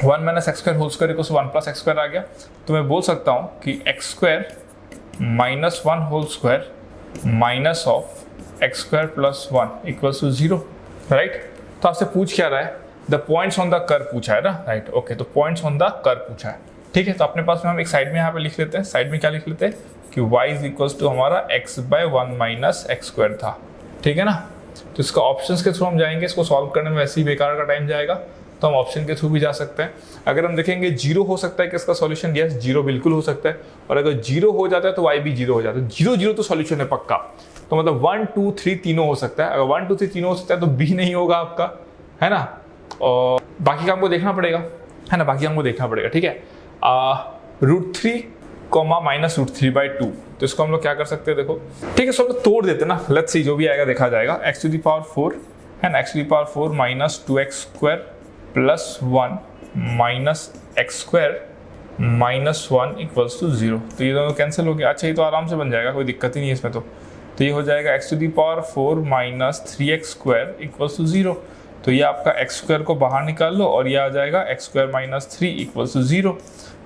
1 minus x square whole square equals to 1 plus x square आ गया। तो मैं बोल सकता हूँ कि x square minus 1 whole square minus of x square plus 1 equals to 0, right. तो आपसे पूछ क्या रहा है, the points on the curve पूछा है ना, राइट। ओके, तो पॉइंट्स ऑन द कर्व पूछा है, ठीक है। तो अपने पास में हम एक साइड में यहाँ पे लिख लेते हैं, साइड में क्या लिख लेते हैं कि y इज इक्वल्स टू हमारा x by 1 minus x square था, ठीक है ना। तो इसका ऑप्शंस के थ्रू हम जाएंगे, इसको सॉल्व करने में वैसे ही बेकार का टाइम जाएगा। तो हम ऑप्शन के थ्रू भी जा सकते हैं। अगर हम देखेंगे 0 हो सकता है कि इसका सॉल्यूशन, यस 0 बिल्कुल हो सकता है, और अगर 0 हो जाता है तो y भी 0 हो जाता है। 0 0 तो सॉल्यूशन है पक्का, तो मतलब 1 2 3 तीनों हो सकता है। अगर 1 2 3 तीनों हो सकता है तो b नहीं होगा आपका, है ना। और बाकी का हमको देखना पड़ेगा, है ना, बाकी हमको देखना पड़ेगा, ठीक है। √3 -√3/2, तो इसको हम लोग क्या कर सकते हैं, देखो ठीक है, सब लोग तोड़ देते ना, लेट्स सी जो भी आएगा देखा जाएगा। x⁴ है ना, x⁴ -2x² + 1 -x² -1 = 0। तो ये दोनों कैंसिल हो गया। अच्छा ये तो आराम से बन जाएगा, कोई दिक्कत ही नहीं है इसमें। तो ये हो जाएगा x⁴ -3x² = 0। तो ये आपका x² को बाहर निकाल लो और ये आ जाएगा x² - 3 = 0।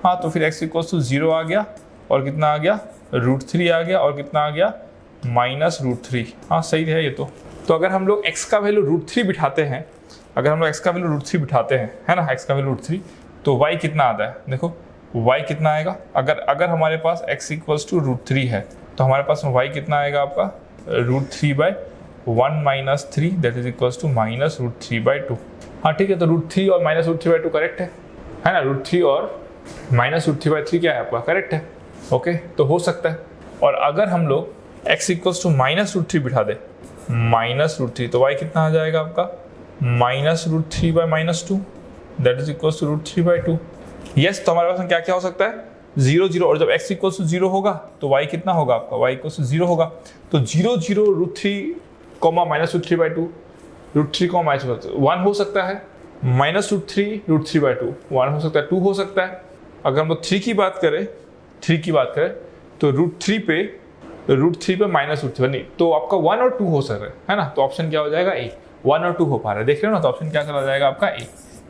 हाँ तो फिर x = 0 आ गया, और कितना आ गया, √3 आ गया, और कितना आ गया, -√3। हाँ सही है ये तो अगर हम लोग x का वैल्यू √3 बिठाते हैं, अगर हम लोग x का वैल्यू √3 बिठाते हैं, है ना, x का वैल्यू √3, तो y कितना आता है, देखो y कितना आएगा। अगर हमारे पास x = √3 है तो हमारे पास y कितना आएगा आपका, √3/1 - 3 दैट इज इक्वल्स टू -√3/2। हाँ ठीक है, तो √3 और -√3/2 करेक्ट है ना, √3 और -√3/3 क्या है आपका, करेक्ट है। ओके तो हो सकता है। और अगर हम लोग x = -√3 बिठा दे, -√3, तो y कितना आ जाएगा आपका, -√3/-2 that is equals to √3/2। Yes, तो हमारे पास क्या क्या हो सकता है, 0 0, और जब x = 0 होगा तो y कितना होगा आपका, y = 0 होगा। तो 0 0 √3, -√3/2, √3, -1 हो सकता है, -√3 √3/2, 1 हो सकता है, 2 हो सकता है। अगर हम लोग 3 की बात करें तो √3 पे -√3 नहीं, तो आपका 1 और 2 हो सकता है ना। तो ऑप्शन क्या हो जाएगा, ए। 1 और 2 हो पा रहा है, देख रहे हो ना, तो ऑप्शन क्या चला जाएगा आपका ए।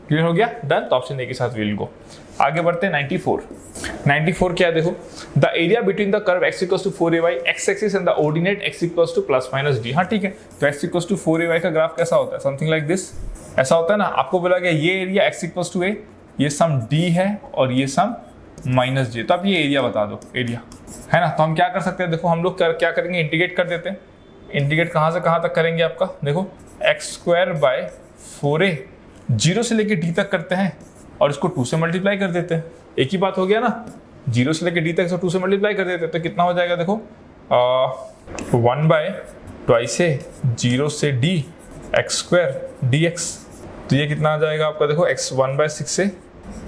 क्लियर हो गया, डन। तो ऑप्शन ए के साथ विल गो। आगे बढ़ते हैं 94 क्या है, देखो the area between the curve x = 4ay x axis and the ordinate x = +-d। हाँ ठीक है, तो x = 4ay का ग्राफ कैसा होता है, समथिंग लाइक दिस, ऐसा होता है ना। आपको बोला गया ये एरिया x = a, ये सम d है और ये सम -j, तो आप ये एरिया बता दो, एरिया, है ना। तो हम क्या कर सकते हैं, देखो हम लोग क्या करेंगे, इंटीग्रेट कर देते हैं। इंटीग्रेट कहाँ से कहाँ तक करेंगे आपका, देखो x²/4a 0 से लेके d तक करते हैं और इसको 2 से मल्टीप्लाई कर देते हैं। एक ही बात हो गया ना, 0 से लेके d तक इसको 2 से मल्टीप्लाई कर देते हैं, तो कितना हो जाएगा, देखो 1/2a 0 से d x² dx। तो ये कितना आ जाएगा आपका, देखो x 1/6 से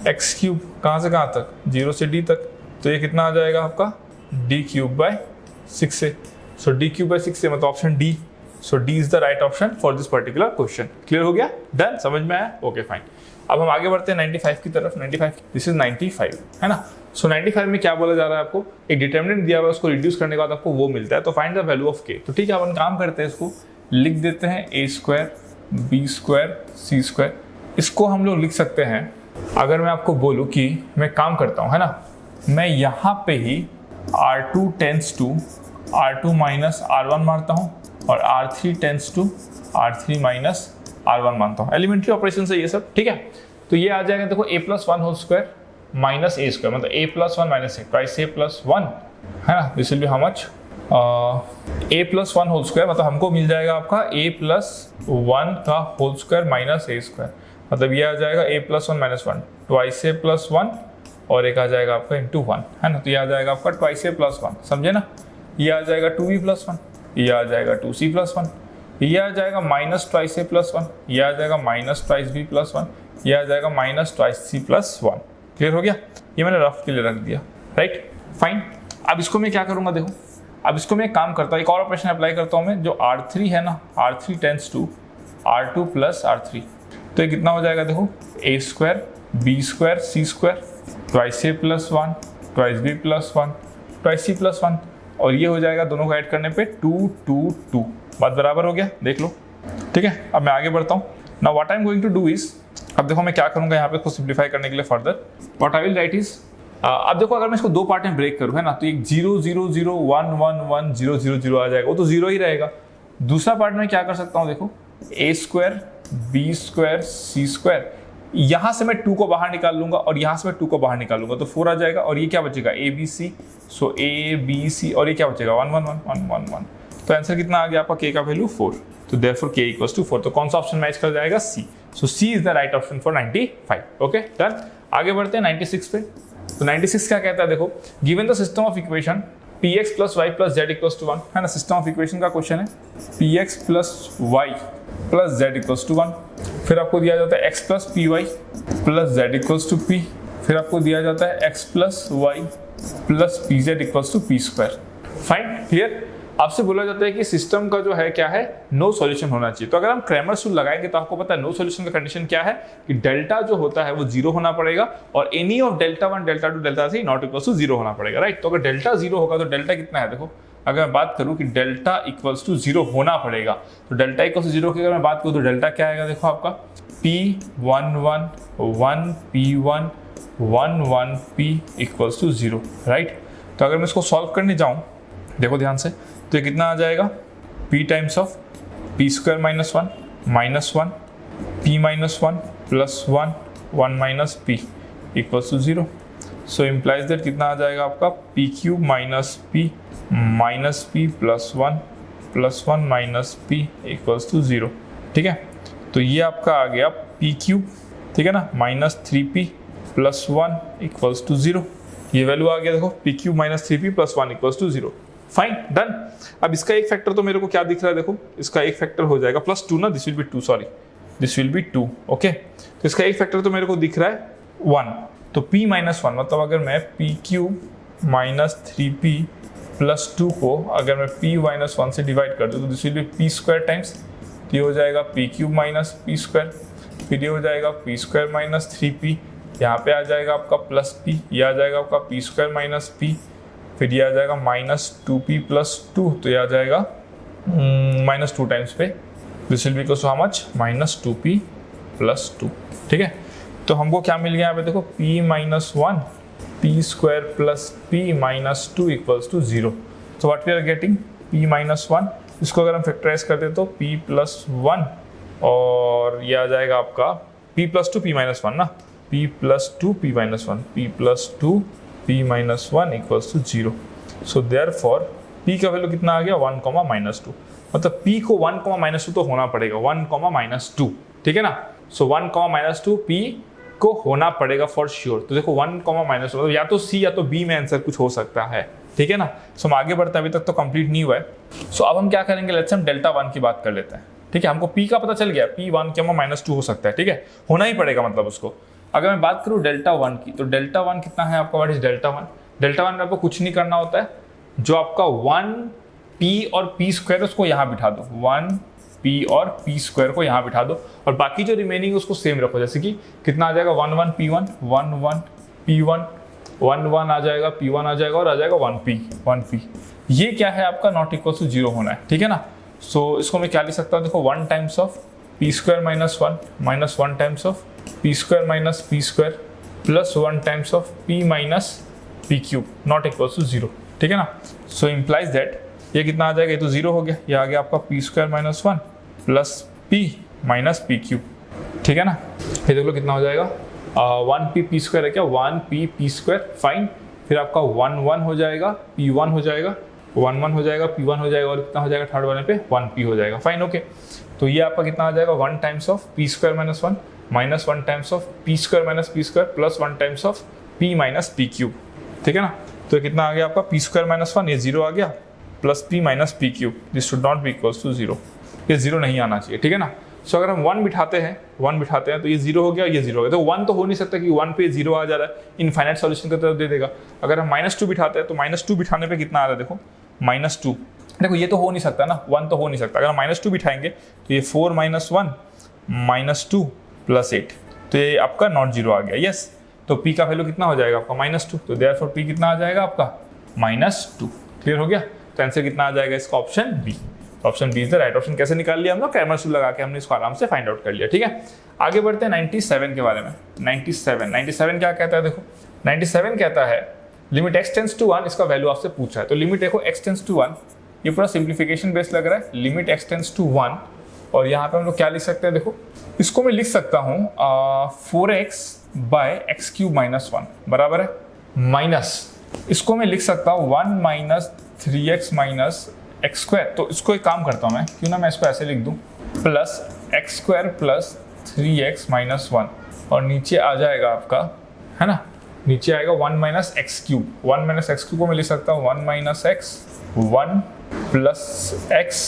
x³ कहाँ से कहाँ तक, 0 से d तक, तो ये कितना आ जाएगा आपका d³/6 से। सो d³/6 से मतलब option D. So D is the right option for this particular question. Clear हो गया, डन, समझ में आया, ओके फाइन। अब हम आगे बढ़ते हैं 95 की तरफ। 95, दिस इज 95, है ना। सो 95 में क्या बोला जा रहा है आपको, एक डिटर्मिनेंट दिया हुआ है, उसको रिड्यूस करने के बाद आपको वो मिलता है, तो find the value of k। तो ठीक है, अपन काम करते हैं, इसको लिख देते हैं a² b² c²। इसको हम लोग लिख सकते हैं, अगर मैं आपको बोलूँ कि मैं काम करता हूँ, है ना, मैं यहाँ पे ही R2 tense to R2 minus R1 मारता हूँ और R3 tense to R3 minus R1 मानता हूँ। एलिमेंट्री ऑपरेशन से ये सब, ठीक है। तो ये आ जाएगा, देखो a+1² माइनस a², मतलब a+1 minus a, twice a+1, है ना। This will B how much, a+1² मतलब हमको मिल जाएगा आपका a+1 का होल स्क्वायर माइनस a², मतलब ये आ जाएगा a+1 माइनस 1, ट्वाइस a+1, और एक आ जाएगा आपका इंटू 1, है ना। तो ये आ जाएगा आपका ट्वाइस a+1, समझे ना। ये आ जाएगा 2b+1, ये आ जाएगा 2c+1, ये आ जाएगा माइनस ट्वाइस a+1, ये आ जाएगा माइनस ट्वाइस b+1, ये आ जाएगा माइनस ट्वाइस c+1। क्लियर हो गया, ये मैंने रफ के लिए रख दिया, राइट, फाइन। अब इसको मैं क्या करूंगा, देखो अब इसको मैं एक काम करता हूँ, एक और ऑपरेशन अप्लाई करता हूँ मैं, जो R3 है ना, R3 tense to R2 plus R3, तो ये कितना हो जाएगा, देखो a² b² c² twice a+1 twice b+1 twice c+1, और ये हो जाएगा दोनों को ऐड करने पे 2 2 2, बात बराबर हो गया, देख लो, ठीक है। अब मैं आगे बढ़ता हूँ। Now what I am going to do is, अब देखो मैं क्या करूँगा यहाँ पे इसको सिंप्लीफाई करने के लिए further, what I will write is, अब देखो अगर मैं इसको दो पार्ट में ब्रेक करूँ, है ना, तो एक 0 0 0 1 1 1 0 0 0 आ जाएगा, वो तो 0 ही रहेगा। दूसरा पार्ट में क्या कर सकता हूँ, देखो a² b² c², यहाँ से मैं 2 को बाहर निकाल लूंगा और यहाँ से मैं 2 को बाहर निकाल लूंगा, तो 4 आ जाएगा, और ये क्या बचेगा abc, सो abc, और ये क्या बचेगा 1 1 1 1 1 1। तो आंसर कितना आ गया आपका, k का वैल्यू 4, तो देयरफॉर k = 4। तो कौन सा ऑप्शन मैच कर जाएगा, C. So C is the right option for 95. Okay done. आगे बढ़ते हैं 96 पे. तो 96 क्या कहता है देखो, given the system of equation px plus Y plus z equals to 1, है ना. सिस्टम ऑफ इक्वेशन का क्वेश्चन है px plus Y plus z equals to 1. फिर आपको दिया जाता है x plus p y plus z equals to p. फिर आपको दिया जाता है x plus Y plus p z equals to p square. Fine, clear. आपसे बोला जाता है कि सिस्टम का जो है क्या है, नो सॉल्यूशन होना चाहिए. तो अगर हम क्रैमर्स रूल लगाएंगे तो आपको पता है नो सॉल्यूशन का कंडीशन क्या है कि डेल्टा जो होता है वो 0 होना पड़ेगा और any of delta 1 delta 2 delta 3 not equals to 0 होना पड़ेगा. राइट. तो अगर डेल्टा 0 होगा तो डेल्टा कितना है देखो, अगर मैं बात करूं कि डेल्टा इक्वल्स टू 0 होना पड़ेगा तो डेल्टा इक्वल्स टू 0 की अगर मैं बात करूं तो डेल्टा क्या आएगा देखो आपका P11 1 P1 1 1 P equals to 0. Right. तो अगर मैं इसको सॉल्व करने जाऊं देखो ध्यान से, तो ये कितना आ जाएगा P times of p square minus 1 P minus 1 plus 1 1 minus P equals to 0. So implies that कितना आ जाएगा आपका P cube minus P plus 1 minus P equals to 0. ठीक है. तो ये आपका आ गया P क्यूब, ठीक है ना, minus 3P plus 1 equals to 0. ये वैल्यू आ गया देखो P cube minus 3P plus 1 equals to 0. Fine, done. अब इसका एक फैक्टर तो मेरे को क्या दिख रहा है देखो, इसका एक फैक्टर हो जाएगा प्लस 2 ना, this will B 2, sorry this will B 2. Okay. तो इसका एक फैक्टर तो मेरे को दिख रहा है 1. तो P माइनस 1 मतलब अगर मैं P cube minus 3P plus 2 को अगर मैं P माइनस 1 से डिवाइड कर दूँ तो this will B P square times, ये हो जाएगा P cube minus P square, फिर ये हो जाएगा P स्क्वायर माइनस 3P, यहाँ पे आ जाएगा आपका प्लस P, ये आ जाएगा आपका P स्क्वायर माइनस P, फिर ये आ जाएगा माइनस 2P प्लस 2, तो ये आ जाएगा माइनस 2 टाइम्स पे, this will be equals to how much minus 2P plus 2. ठीक है. तो हमको क्या मिल गया यहाँ पे देखो P minus 1 P square plus P minus 2 equals to 0. तो what we are getting P minus 1, इसको अगर हम फैक्टराइज करते हैं तो P प्लस 1 और ये आ जाएगा आपका P प्लस 2 P माइनस 1 ना, P plus 2 P minus 1 P plus 2 P minus 1 equals to 0. So therefore P का वैल्यू कितना आ गया 1, माइनस 2. मतलब P को 1, माइनस 2 तो होना पड़ेगा 1, माइनस 2. ठीक है ना. सो 1, माइनस 2 P को होना पड़ेगा फॉर श्योर. तो देखो 1, माइनस 2 या तो C या तो B में आंसर कुछ हो सकता है. ठीक है ना. सो हम आगे बढ़ते हैं, अभी तक तो कंप्लीट नहीं हुआ है. सो अब हम क्या करेंगे, लेट्स हम डेल्टा 1 की बात कर लेते हैं. ठीक है. हमको P का पता चल गया, P 1, माइनस 2 हो सकता है. ठीक है, होना ही पड़ेगा मतलब उसको. अगर मैं बात करूं डेल्टा 1 की, तो डेल्टा 1 कितना है आपका, व्हाट इज डेल्टा 1. डेल्टा 1 में आपको कुछ नहीं करना होता है, जो आपका 1P और P स्क्वायर उसको यहाँ बिठा दो, 1P और P स्क्वायर को यहाँ बिठा दो और बाकी जो रिमेनिंग उसको सेम रखो. जैसे कि कितना आ जाएगा 1 P1 1 P1 1 आ जाएगा, P1 आ जाएगा और आ जाएगा 1P. ये क्या है आपका नॉट इक्वल टू 0 होना है. ठीक है ना. सो इसको मैं क्या लिख सकता हूँ देखो 1 times of P square minus 1 times of P square minus P square plus 1 times of P minus P cube not equal to 0. ठीक है ना. सो इम्प्लाइज दैट ये कितना आ जाएगा, ये तो 0 हो गया, ये आ गया आपका P square minus 1 plus P minus P cube. ठीक है ना. ये देख लो कितना हो जाएगा 1P स्क्वायर है क्या, 1P स्क्वायर. फाइन. फिर आपका 1 हो जाएगा, P1 हो जाएगा, 1 हो जाएगा, P1 हो जाएगा और कितना हो जाएगा थर्ड वाले पे 1P हो जाएगा. फाइन. ओके. तो ये आपका कितना आ जाएगा 1 times of P square minus 1 minus 1 times of P square minus P square plus 1 times of P minus P cube. ठीक है ना. तो ये कितना आ गया आपका P स्क्वायर माइनस 1, ये 0 आ गया, plus P minus P cube. This should not be equals to 0. ये 0 नहीं आना चाहिए. ठीक है ना. सो अगर हम 1 बिठाते हैं तो ये 0 हो गया, ये 0 हो गया. तो 1 तो हो नहीं सकता कि 1 पे 0 आ जा रहा है, इनफाइनाइट सॉल्यूशन की तरफ दे देगा. अगर हम -2 बिठाते हैं तो -2 बिठाने पे कितना आ रहा है देखो -2. देखो ये तो हो नहीं सकता ना, 1 तो हो नहीं सकता. अगर हम -2 बिठाएंगे तो ये 4 - 1 -2 प्लस 8, तो ये आपका नॉट 0 आ गया. यस. तो P का वैल्यू कितना हो जाएगा आपका -2. तो देयरफॉर P कितना आ जाएगा आपका -2. क्लियर हो गया. तो आंसर कितना आ जाएगा इसका, option B. Option B is the right option. कैसे निकाल लिया हम लोग, क्रैमर रूल लगा के हमने इसको आराम से फाइंड आउट कर लिया. ठीक है. आगे बढ़ते हैं 97 के बारे में. 97 क्या कहता है देखो, 97 कहता है लिमिट x टेंड्स टू 1, इसका वैल्यू आपसे पूछा है. तो लिमिट देखो x टेंड्स टू 1, ये पूरा सिंप्लीफिकेशन बेस्ड लग रहा है. लिमिट x टेंड्स टू 1 और यहाँ पे हम लोग क्या लिख सकते हैं देखो, इसको मैं लिख सकता हूँ 4x bye x cube minus 1 बराबर है माइनस, इसको मैं लिख सकता हूँ 1 minus 3x minus x square. तो इसको एक काम करता हूँ मैं, क्यों ना मैं इसको ऐसे लिख दूँ, plus x square plus 3x minus 1 और नीचे आ जाएगा आपका, है ना, नीचे आएगा 1 minus x cube. 1 minus x cube को मैं लिख सकता हूँ 1 minus x 1 plus x,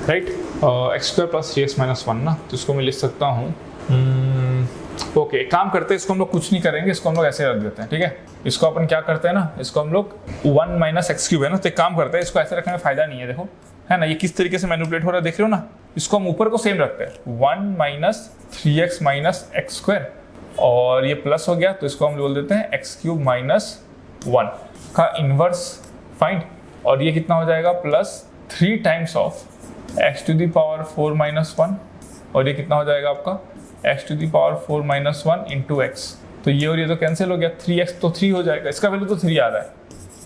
right, x square plus 3x minus 1 ना, तो इसको मैं लिख सकता हूँ ओके, काम करते हैं, इसको हम लोग कुछ नहीं करेंगे, इसको हम लोग ऐसे रख देते हैं, ठीक है। इसको अपन क्या करते हैं ना, इसको हम लोग 1 माइनस एक्स क्यूब है ना, तो एक काम करते हैं, इसको ऐसे रखने में फायदा नहीं है, देखो है ना, ये किस तरीके से मैनिपुलेट हो रहा है देख रहे हो ना। इसको हम ऊपर को सेम रखते हैं 1 minus 3x minus x square और ये प्लस हो गया, तो इसको हम बोल देते हैं एक्स क्यूब माइनस 1 का इनवर्स फाइंड, और ये कितना हो जाएगा plus 3 times of x to the power 4 minus 1 और ये कितना हो जाएगा आपका x to the power 4 minus 1 into x. तो ये और ये तो कैंसिल हो गया, 3x तो 3 हो जाएगा, इसका वैल्यू तो 3 आ रहा है,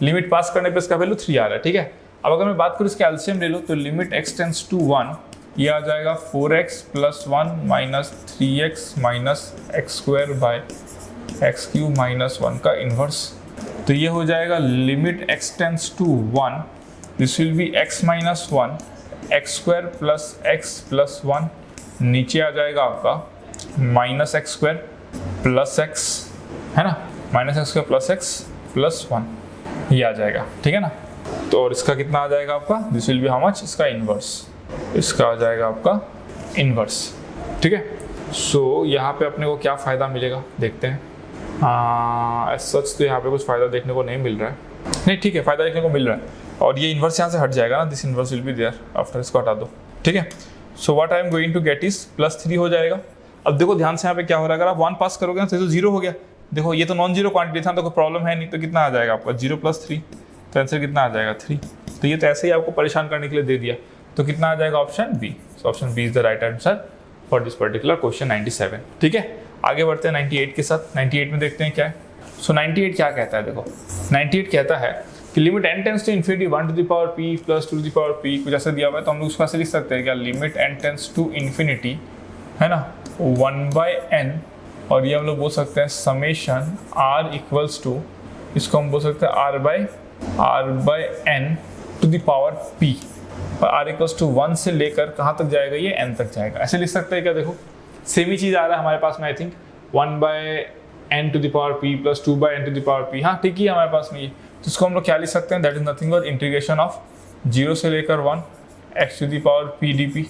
लिमिट पास करने पे इसका वैल्यू 3 आ रहा है, ठीक है। अब अगर मैं बात करूँ इसके एलसीएम ले लो, तो लिमिट x टेंड्स टू 1, ये आ जाएगा 4x plus 1 minus 3x minus x square by x cube minus 1 का इन्वर्स। तो ये हो जाएगा limit x tends to 1, this will be x minus 1 x square plus x plus 1, नीचे आ जाएगा आपका minus x square plus x, है ना, minus x square plus x plus 1, ये आ जाएगा, ठीक है ना। तो और इसका कितना आ जाएगा आपका, this will B how much, इसका इनवर्स, इसका आ जाएगा आपका इनवर्स, ठीक है। सो यहाँ पे अपने को क्या फ़ायदा मिलेगा देखते हैं। एज सच तो यहाँ पे कुछ फ़ायदा देखने को नहीं मिल रहा है, नहीं ठीक है, फ़ायदा देखने को मिल रहा है, और ये इनवर्स यहाँ से हट जाएगा ना, this inverse will be there after, इसको हटा दो, ठीक है। So what I am going to get is +3 हो जाएगा। अब देखो ध्यान से यहाँ पे क्या हो रहा है, अगर आप 1 पास करोगे ना तो 0 हो गया, देखो ये तो नॉन जीरो क्वांटिटी था तो कोई प्रॉब्लम है नहीं, तो कितना आ जाएगा आपका 0 + 3, तो आंसर कितना आ जाएगा 3। तो ये तो ऐसे ही आपको परेशान करने के लिए दे दिया, तो कितना आ जाएगा option B. So option B is the right answer for this particular question 97, ठीक है। आगे बढ़ते हैं 98 के साथ। 98 में देखते हैं क्या है। सो 98 क्या कहता है, देखो 98 कहता है कि limit n tends to infinity 1 to the power p plus 2 to the power p, कुछ ऐसा दिया हुआ है, तो हम लोग उसको ऐसे लिख सकते हैं क्या, limit n tends to infinity, है ना, 1/n, और ये हम लोग बोल सकते हैं समेशन r इक्वल्स टू, इसको हम बोल सकते हैं r/n to the power p, और r इक्वल्स टू 1 से लेकर कहाँ तक जाएगा, ये n तक जाएगा, ऐसे लिख सकते हैं क्या। देखो सेम ही चीज़ आ रहा है हमारे पास में, I think 1/n to the power p plus 2/n to the power p, हाँ ठीक ही है हमारे पास में ये, तो इसको हम लोग क्या लिख सकते हैं, that is nothing but integration of 0 से लेकर 1 x to the power p dp,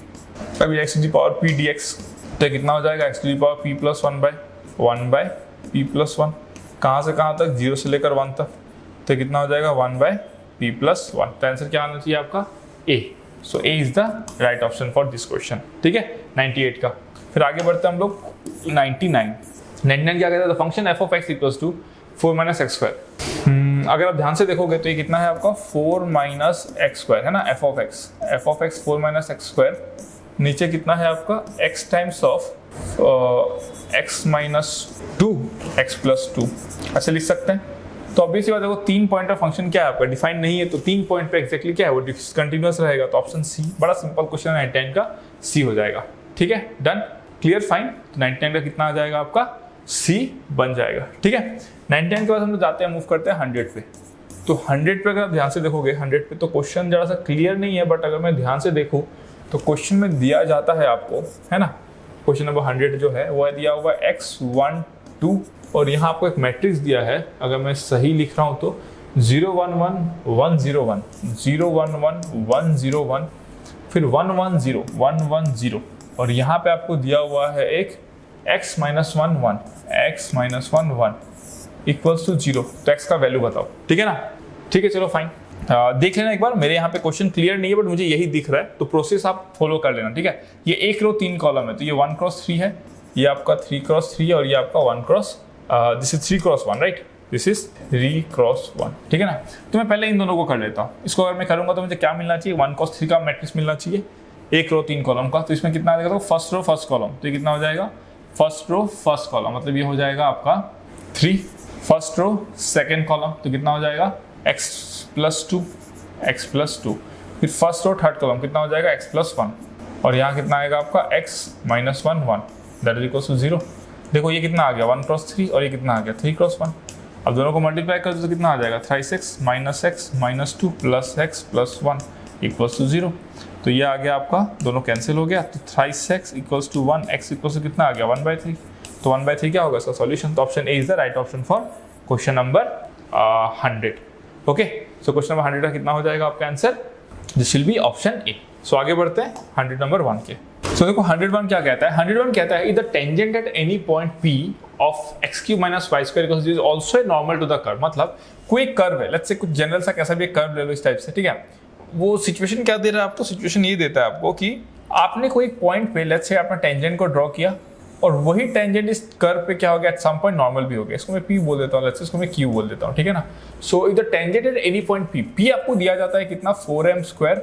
कभी x to the power p dx, तो कितना हो जाएगा x to the power p plus 1/p plus 1, कहाँ से कहाँ तक, 0 से लेकर 1 तक, तो कितना हो जाएगा 1/p प्लस 1। तो आंसर क्या आना चाहिए आपका A। So A is the right option for this question, ठीक है 98 का। फिर आगे बढ़ते हैं हम लोग 99 क्या कहता है, the function f of x equals to 4 minus x square. अगर आप ध्यान से देखोगे तो ये कितना है आपका 4 माइनस एक्स स्क्वायर, है ना, f of x 4 minus x square, नीचे कितना है आपका x times of x minus 2 x plus 2, ऐसे लिख सकते हैं। तो ऑब्वियसली बात देखो 3 पॉइंट का फंक्शन क्या है आपका, डिफाइन नहीं है, तो 3 पॉइंट पे एक्जैक्टली क्या है वो कंटिन्यूअस रहेगा, तो ऑप्शन सी, बड़ा सिंपल क्वेश्चन है 99 का, सी हो जाएगा, ठीक है, डन, क्लियर, फाइन। तो 99 का कितना आ जाएगा आपका सी बन जाएगा, ठीक है। 99 के बाद हम लोग जाते हैं, मूव करते हैं 100 पे। तो 100 पे अगर ध्यान से देखोगे, 100 पे तो क्वेश्चन जरा सा क्लियर नहीं है, बट अगर मैं ध्यान से देखूँ तो क्वेश्चन में दिया जाता है आपको, है ना, क्वेश्चन नंबर 100 जो है वो है दिया हुआ है x 1 2, और यहाँ आपको एक मैट्रिक्स दिया है, अगर मैं सही लिख रहा हूँ तो 0 1 1 1 0 1 0 1 1 1 0 1, फिर 1 1 0 1 1 0, और यहाँ पे आपको दिया हुआ है एक x minus 1 1 x minus 1 1 equals to 0, तो x का वैल्यू बताओ, ठीक है ना, ठीक है, चलो फाइन। देख लेना एक बार, मेरे यहाँ पे क्वेश्चन क्लियर नहीं है बट मुझे यही दिख रहा है, तो प्रोसेस आप फॉलो कर लेना, ठीक है। ये 1 रो 3 कॉलम है, तो ये 1 क्रॉस 3 है, ये आपका 3 क्रॉस 3 है, और ये आपका 1 cross this is 3 cross 1, right, this is 3 cross 1, ठीक है ना। तो मैं पहले इन दोनों को कर लेता हूँ, इसको अगर मैं करूँगा तो मुझे क्या मिलना चाहिए, 1 क्रॉस 3 का मैट्रिक्स मिलना चाहिए, 1 रो 3 कॉलम का, तो इसमें कितना आ जाएगा, फर्स्ट रो फर्स्ट कॉलम, तो ये कितना हो जाएगा, फर्स्ट रो फर्स्ट कॉलम, मतलब ये हो जाएगा आपका 3, फर्स्ट रो सेकेंड कॉलम, तो कितना हो जाएगा x प्लस 2, फिर फर्स्ट रो थर्ड कॉलम कितना हो जाएगा x प्लस 1, और यहाँ कितना आएगा आपका x minus 1 1, that is equals to 0। देखो ये कितना आ गया 1 क्रॉस 3, और ये कितना आ गया 3 क्रॉस 1, अब दोनों को मल्टीप्लाई कर दो तो कितना आ जाएगा 3x minus 2 plus x plus 1 equals to 0। तो ये आ गया आपका, दोनों कैंसिल हो गया, तो thrice x equals to 1, x equals to कितना आ गया 1/3। तो 1/3 क्या होगा इसका सॉल्यूशन? तो option A is the right option for question number 100। Okay, so question number 100 का कितना हो जाएगा आपका answer? This will be option A. So आगे बढ़ते हैं 100 नंबर 1 के। सो देखो 101 क्या कहता है? 101 कहता है the tangent at any point P of x³ minus y² is also normal to the curve. मतलब कोई कर्व है, लेट्स से कुछ जनरल सा कैसा भी कर्व ले लो इस टाइप से, ठीक है। वो सिचुएशन क्या दे रहा है आपको? सिचुएशन ये देता है आपको कि आपने कोई पॉइंट पे लेट्स से आपने टेंजेंट को ड्रॉ किया और वही टेंजेंट इस कर्व पे क्या हो गया? एट सम पॉइंट नॉर्मल भी हो गया। इसको मैं P बोल देता हूँ, लेट्स से इसको मैं Q बोल देता हूँ, ठीक है ना। So if the tangent at any point P आपको दिया जाता है कितना? 4m²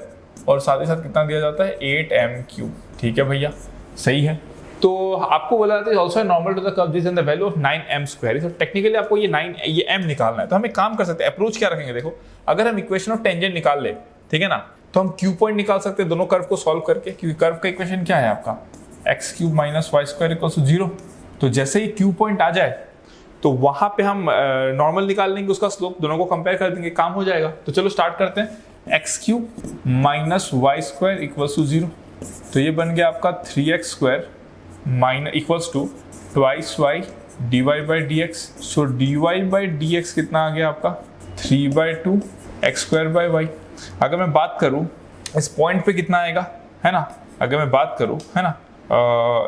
और साथ ही साथ कितना दिया जाता है? 8m³। ठीक है भैया, सही है। तो आपको बोला जाता है also normal to the curve this in the value of 9m²। तो टेक्निकली आपको ये m निकालना है। तो हम एक काम कर सकते हैं, अप्रोच क्या रखेंगे? देखो, अगर हम इक्वेशन ऑफ टेंजेंट निकाल ले, ठीक है ना, तो हम Q पॉइंट निकाल सकते हैं दोनों कर्व को सॉल्व करके, क्योंकि कर्व का इक्वेशन क्या है आपका? x³ minus y² equals to 0। तो जैसे ही Q पॉइंट आ जाए तो वहां पे हम नॉर्मल निकाल लेंगे, उसका स्लोप, दोनों को कंपेयर कर देंगे, काम हो जाएगा। तो चलो स्टार्ट करते हैं। x³ minus y² equals to 0। तो ये बन गया आपका 3x² minus equals to twice y dy/dx। So dy/dx कितना आ गया आपका? 3/2 x²/y। अगर मैं बात करूं इस पॉइंट पे कितना आएगा, है ना, अगर मैं बात करूं, है ना,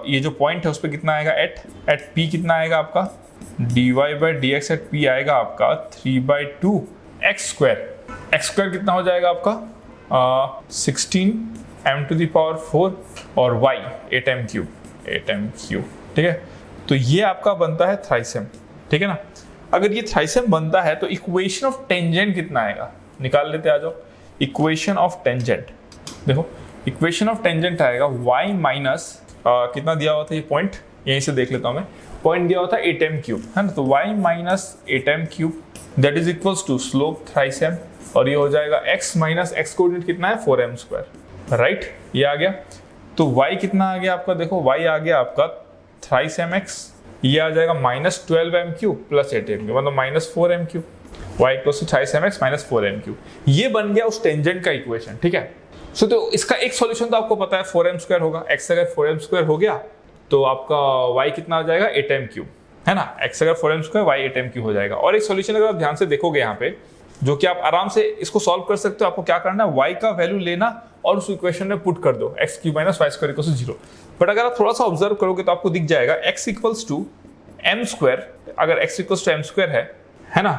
ये जो पॉइंट है उस पे कितना आएगा? एट p कितना आएगा आपका? dy/dx एट p आएगा आपका 3/2 x²। x² कितना हो जाएगा आपका? 16m⁴ और y 8m³। ठीक है, तो ये आपका बनता है थ्राइसेम, ठीक है ना। अगर ये थ्राइसेम बनता है तो इक्वेशन ऑफ टेंजेंट कितना आएगा? निकाल लेते, आ जाओ। इक्वेशन ऑफ टेंजेंट, देखो इक्वेशन ऑफ टेंजेंट आएगा y माइनस कितना दिया हुआ था? ये पॉइंट यहीं से देख लेता हूं मैं, पॉइंट दिया हुआ था 8m³, है ना। तो y minus 8m³ that is equals to slope thrice m, और ये हो जाएगा x माइनस x कोऑर्डिनेट कितना है? 4m², right. ये आ गया। तो y कितना आ गया आपका? देखो y आ गया आपका थ्राइसेम x, ये आ जाएगा माइनस 12m³ प्लस 8m³, मतलब minus 4m³। y equals to thrice m x minus 4m³। ये बन गया उस टेंजेंट का इक्वेशन, ठीक है। सो तो इसका एक सॉल्यूशन तो आपको पता है 4m² होगा। x अगर 4m² हो गया तो आपका y कितना आ जाएगा? 8m³, है ना। x अगर 4m², y 8m³ हो जाएगा। और एक सॉल्यूशन अगर आप ध्यान से देखोगे यहाँ पे, जो कि आप आराम से इसको सॉल्व कर सकते हो, आपको क्या करना है? y का वैल्यू लेना और उस इक्वेशन में पुट कर दो, x³ minus y² equals to 0। But अगर आप थोड़ा सा ऑब्जर्व करोगे तो आपको दिख जाएगा x इक्वल्स टू m²। अगर x इक्वल्स टू m² है ना,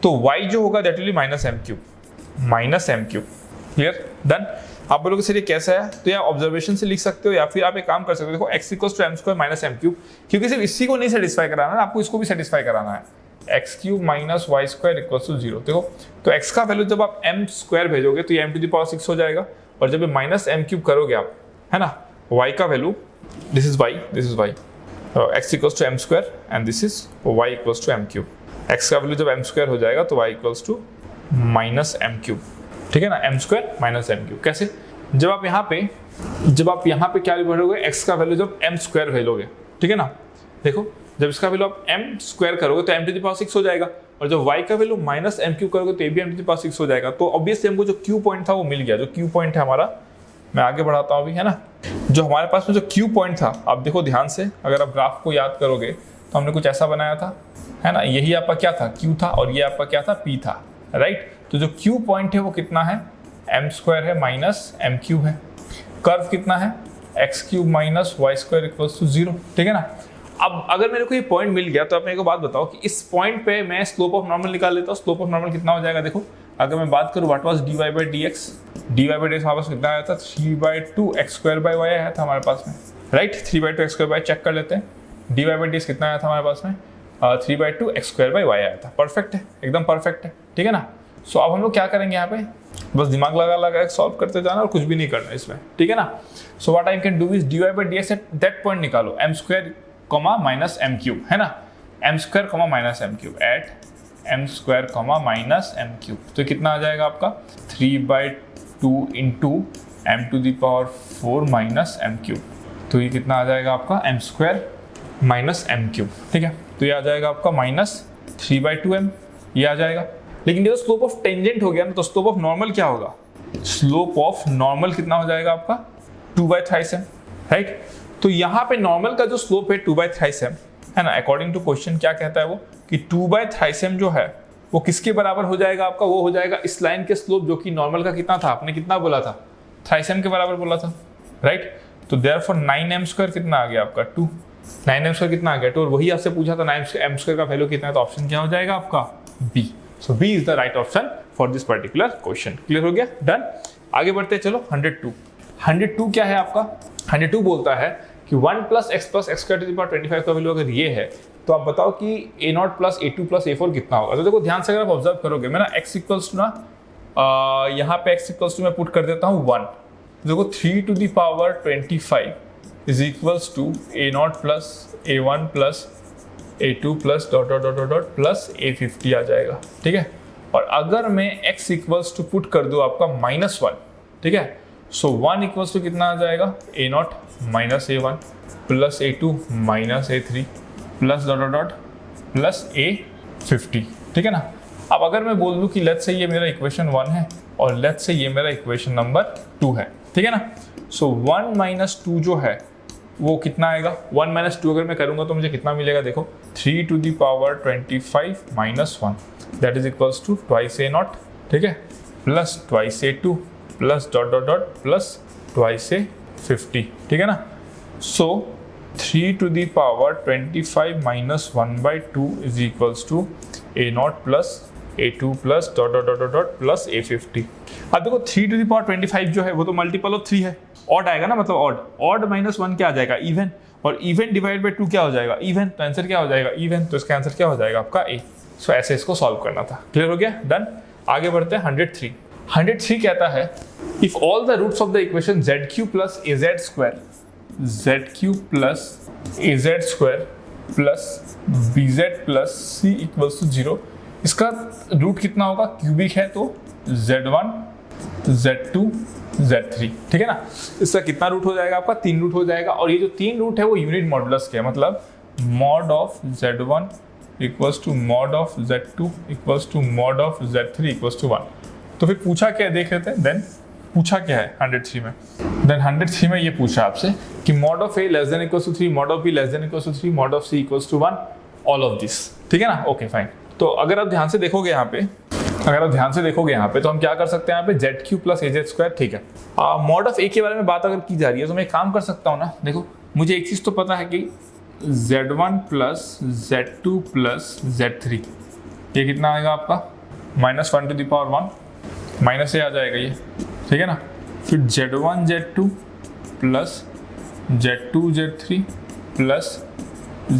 तो y जो होगा that will B minus m³। Clear, done. आप बोलोगे सर ये कैसा है? तो या ऑब्जर्वेशन से लिख सकते हो या फिर आप एक काम कर सकते हो। देखो x equals to m² minus m³, क्योंकि सिर्फ इसी को नहीं सेटिस्फाई कराना है, आपको इसको भी सेटिस्फाई कराना है। x³ minus y² equals to 0। देखो, तो x का वैल्यू जब आप m² भेजोगे तो ये m⁻6 हो जाएगा, और जब ये माइनस m³ करोगे आप, है ना, y का value this is y x equals to m² and this is y equals to m³। x का वैल्यू जब m² हो जाएगा तो y equals to minus m³, ठीक है ना, m² माइनस m³। कैसे? जब आप यहाँ पे क्या भरोगे? x का वैल्यू जब m² भेजोगे, ठीक है ना। देखो, जब इसका वैल्यू आप m² करोगे तो m⁻6 हो जाएगा, और जब y का वैल्यू माइनस m³ करोगे तो ये भी m⁻6 हो जाएगा। तो ऑब्वियसली हमको जो q पॉइंट था वो मिल गया। जो q पॉइंट है हमारा, मैं आगे बढ़ाता हूँ अभी, है ना। जो हमारे पास में जो q पॉइंट था, आप देखो ध्यान से, अगर आप ग्राफ को याद करोगे तो हमने कुछ ऐसा बनाया था, है ना। यही आपका क्या था? q था, और ये आपका क्या था? p था, राइट। तो जो q पॉइंट है वो कितना है? m² है माइनस m³ है। कर्व कितना है? x³ minus y² equals to 0, ठीक है ना। अब अगर मेरे को ये पॉइंट मिल गया तो आप मेरे को बात बताओ कि इस पॉइंट पे मैं स्लोप ऑफ नॉर्मल निकाल लेता हूँ। स्लोप ऑफ नॉर्मल कितना हो जाएगा? देखो, अगर मैं बात करूँ व्हाट वाज dy/dx हमारे पास कितना आया था? 3/2 x²/y आया था हमारे पास में, राइट। 3/2 x²/y चेक कर लेते हैं। dy/dx कितना आया था हमारे पास में? 3/2 x²/y आया था। परफेक्ट है, एकदम परफेक्ट है, ठीक है ना। सो अब हम लोग क्या करेंगे यहाँ पे? बस दिमाग लगा सॉल्व करते जाना और कुछ भी नहीं करना इसमें, ठीक है ना। सो what I can do is dy/dx at that point निकालो, m² माइनस m³, है ना। m² minus m³ eight m² minus m³, तो कितना आ जाएगा आपका? 3/2 इंटू m⁴ माइनस m³। तो ये कितना आ जाएगा आपका? m² माइनस m³, ठीक है। तो ये आ जाएगा आपका माइनस 3/2m, ये आ जाएगा। लेकिन ये तो स्लोप ऑफ टेंजेंट हो गया ना, तो स्लोप ऑफ नॉर्मल क्या होगा? स्लोप ऑफ नॉर्मल कितना हो जाएगा आपका 2/3 m, राइट। तो यहाँ पे नॉर्मल का जो स्लोप है 2/3 m है ना, अकॉर्डिंग टू क्वेश्चन क्या कहता है वो कि 2/3 m जो है वो किसके बराबर हो जाएगा आपका, वो हो जाएगा इस लाइन के स्लोप जो कि नॉर्मल का कितना था, आपने कितना बोला था 3 m के बराबर बोला था, राइट। तो देयरफॉर 9m² कितना आ गया आपका 2, 9m² कितना आ गया 2, और वही आपसे पूछा था 9m² का वैल्यू कितना है, तो ऑप्शन क्या हो जाएगा आपका B. So B is the right option for this particular question. Clear हो गया, डन। आगे बढ़ते हैं, चलो 102 क्या है आपका, 102 बोलता है कि 1 + x + x² 25 का वैल्यू अगर ये है तो आप बताओ कि a0 + a2 + a4 कितना होगा। तो देखो ध्यान से अगर आप ऑब्जर्व करोगे, मैं ना x इक्वल्स टू ना यहाँ पे x इक्वल्स टू मैं पुट कर देता हूँ 1, देखो 3 to the power 25 is equals to a0 + a1 + a2 + a50 आ जाएगा, ठीक है। और अगर मैं x इक्वल्स टू पुट कर दूँ आपका -1, ठीक है, सो 1 इक्वल्स टू कितना आ जाएगा a0 - a1 + a2 - a3 + a50, ठीक है ना। अब अगर मैं बोल दूं कि लेट्स से ये मेरा इक्वेशन 1 है और लेट्स से ये मेरा इक्वेशन नंबर 2 है, ठीक है ना। सो 1 - 2 जो है वो कितना आएगा, 1 - 2 अगर मैं करूंगा तो मुझे कितना मिलेगा, देखो 3 to the power 25 - 1 that is equals to twice a0, ठीक है, plus twice a2 plus ... plus twice a50, ठीक है ना। So 3 to the power 25 - 1/2 is equals to a0 plus a2 plus ... plus a50। अब देखो 3 to the power 25 जो है वो तो मल्टीपल ऑफ 3 है, ऑड आएगा ना, मतलब ऑड -1 क्या आ जाएगा इवन, और इवन डिवाइड बाय 2 क्या हो जाएगा इवन, तो आंसर क्या हो जाएगा इवन, तो इसका आंसर क्या हो जाएगा आपका ए। सो ऐसे इसको सॉल्व करना था। क्लियर हो गया, डन। आगे बढ़ते हैं 103 कहता है if all the roots of the equation zq + az² plus bz plus c equals to 0, इसका रूट कितना होगा, क्यूबिक है तो z1 z2 z3, ठीक है ना। इसका कितना रूट हो जाएगा आपका 3 रूट हो जाएगा, और ये जो 3 रूट है वो यूनिट मॉडुलस के, मतलब mod of z1 equals to mod of z2 equals to mod of z3 equals to 1। तो फिर पूछा क्या देख लेते हैं, देन पूछा क्या है 103 में, देन 103 में ये पूछा आपसे कि mod of a less than equals to 3, mod of b less than equals to 3, mod of c equals to 1, all of this, ठीक है ना। Okay fine. तो अगर आप ध्यान से देखोगे यहाँ पे, तो हम क्या कर सकते हैं यहाँ पे zq + az², ठीक है। mod ऑफ a के बारे में बात अगर की जा रही है तो मैं एक काम कर सकता हूँ ना, देखो मुझे एक चीज तो पता है कि z1 + z2 + z3 ये कितना आएगा आपका -1 to the power 1 माइनस से आ जाएगा ये, ठीक है ना। फिर z1 z2 plus z2 z3 plus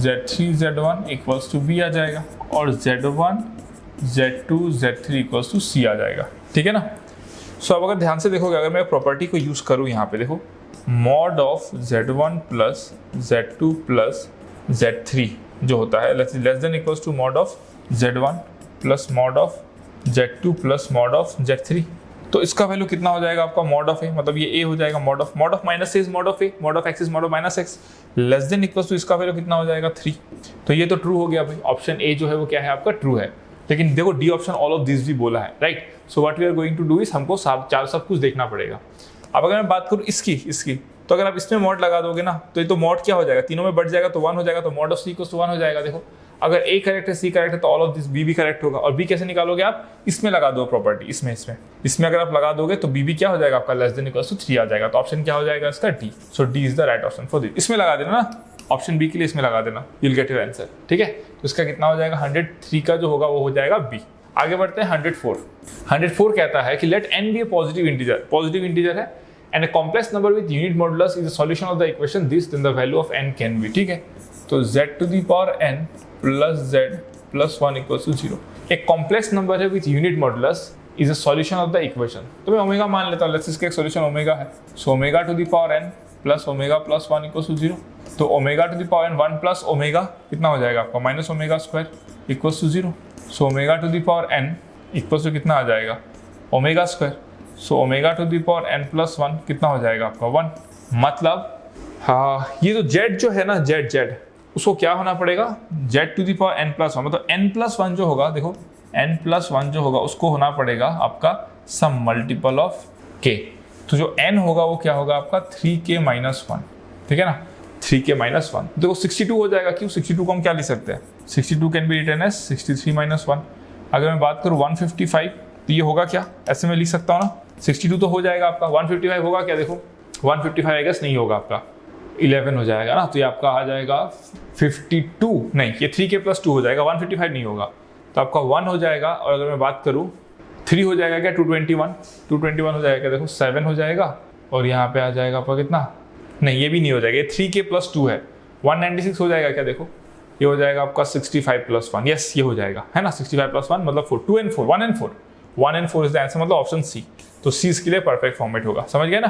z3 z1 equals to b आ जाएगा, और z1 z2 z3 equals to c आ जाएगा, ठीक है ना। सो अब अगर ध्यान से देखोगे, अगर मैं प्रॉपर्टी को यूज करूँ यहाँ पे, देखो mod of z1 plus z2 plus z3 जो होता है less than equals to mod of z1 plus mod of z2 plus mod of z3, तो इसका वैल्यू कितना हो जाएगा आपका mod ऑफ a, मतलब ये a हो जाएगा mod of minus is mod of a, mod of x is mod of minus x less than equals to इसका वैल्यू कितना हो जाएगा 3। तो ये तो ट्रू हो गया भाई, ऑप्शन ए जो है वो क्या है आपका ट्रू है। लेकिन देखो D option all of this भी बोला है, right. So what we are going to do is हमको सब कुछ देखना पड़ेगा। अब अगर मैं बात करूँ इसकी तो अगर आप इसमें mod लगा दोगे ना तो ये तो mod क्या हो जाएगा, तीनों में बढ़ जाएगा तो 1 हो जाएगा, तो mod of c equals to 1 हो जाएगा। देखो अगर a करेक्ट है c करेक्ट है तो ऑल ऑफ दिस b भी करेक्ट होगा, और b कैसे निकालोगे आप, इसमें लगा दो प्रॉपर्टी, इसमें अगर आप लगा दोगे तो b भी क्या हो जाएगा आपका लेस देन इक्वल्स टू 3 आ जाएगा, तो ऑप्शन क्या हो जाएगा इसका D. So D is the right option for this. इसमें लगा देना ना, ऑप्शन बी के लिए इसमें लगा देना, you will get your answer, ठीक है। तो इसका कितना हो जाएगा 103 का जो होगा वो हो जाएगा बी। आगे बढ़ते हैं 104 कहता है कि लेट n बी ए पॉजिटिव इंटीजर है and a complex number with unit modulus is a solution of the equation this, then the value of n can be, ठीक है। तो z to the power n plus z plus 1 equals to 0 एक कॉम्प्लेक्स नंबर है with unit modulus is a solution of the equation. तो मैं ओमेगा मान लेता हूँ, लेट्स इसका एक सॉल्यूशन ओमेगा है, so omega to the power n plus omega plus 1 equals to 0। तो omega to the power n 1 plus omega कितना हो जाएगा आपका minus omega square equals to 0। So omega to the power n equals to कितना आ जाएगा omega square, so omega to the power n plus 1 कितना हो जाएगा आपका 1। मतलब हाँ ये जो z जो है ना z उसको क्या होना पड़ेगा z to the power n plus 1, मतलब n प्लस 1 जो होगा, देखो n प्लस 1 जो होगा उसको होना पड़ेगा आपका सम मल्टीपल ऑफ k। तो जो n होगा वो क्या होगा आपका 3k माइनस 1, ठीक है ना, 3k माइनस 1। देखो 62 हो जाएगा, क्यों 62 को हम क्या लिख सकते हैं, 62 can be written as 63 minus 1। अगर मैं बात करूँ 155 तो ये होगा क्या, ऐसे में लिख सकता हूँ ना, 62 तो हो जाएगा आपका, 155 होगा क्या, देखो 155 आई गेस नहीं होगा आपका, 11 हो जाएगा ना, तो ये आपका आ जाएगा 52, नहीं ये 3k प्लस 2 हो जाएगा, 155 नहीं होगा, तो आपका 1 हो जाएगा। और अगर मैं बात करूँ 3 हो जाएगा क्या, 221 हो जाएगा, देखो 7 हो जाएगा, और यहाँ पे आ जाएगा आपका कितना, नहीं ये भी नहीं हो जाएगा, ये 3k प्लस 2 है, 196 हो जाएगा क्या, देखो ये हो जाएगा आपका 65 प्लस 1, यस ये हो जाएगा, है ना, 65 प्लस 1 मतलब 4, 2 and 4, 1 and 4, 1 and 4 is the answer, मतलब ऑप्शन सी। तो सी इसके लिए परफेक्ट फॉर्मेट होगा, समझ गए ना।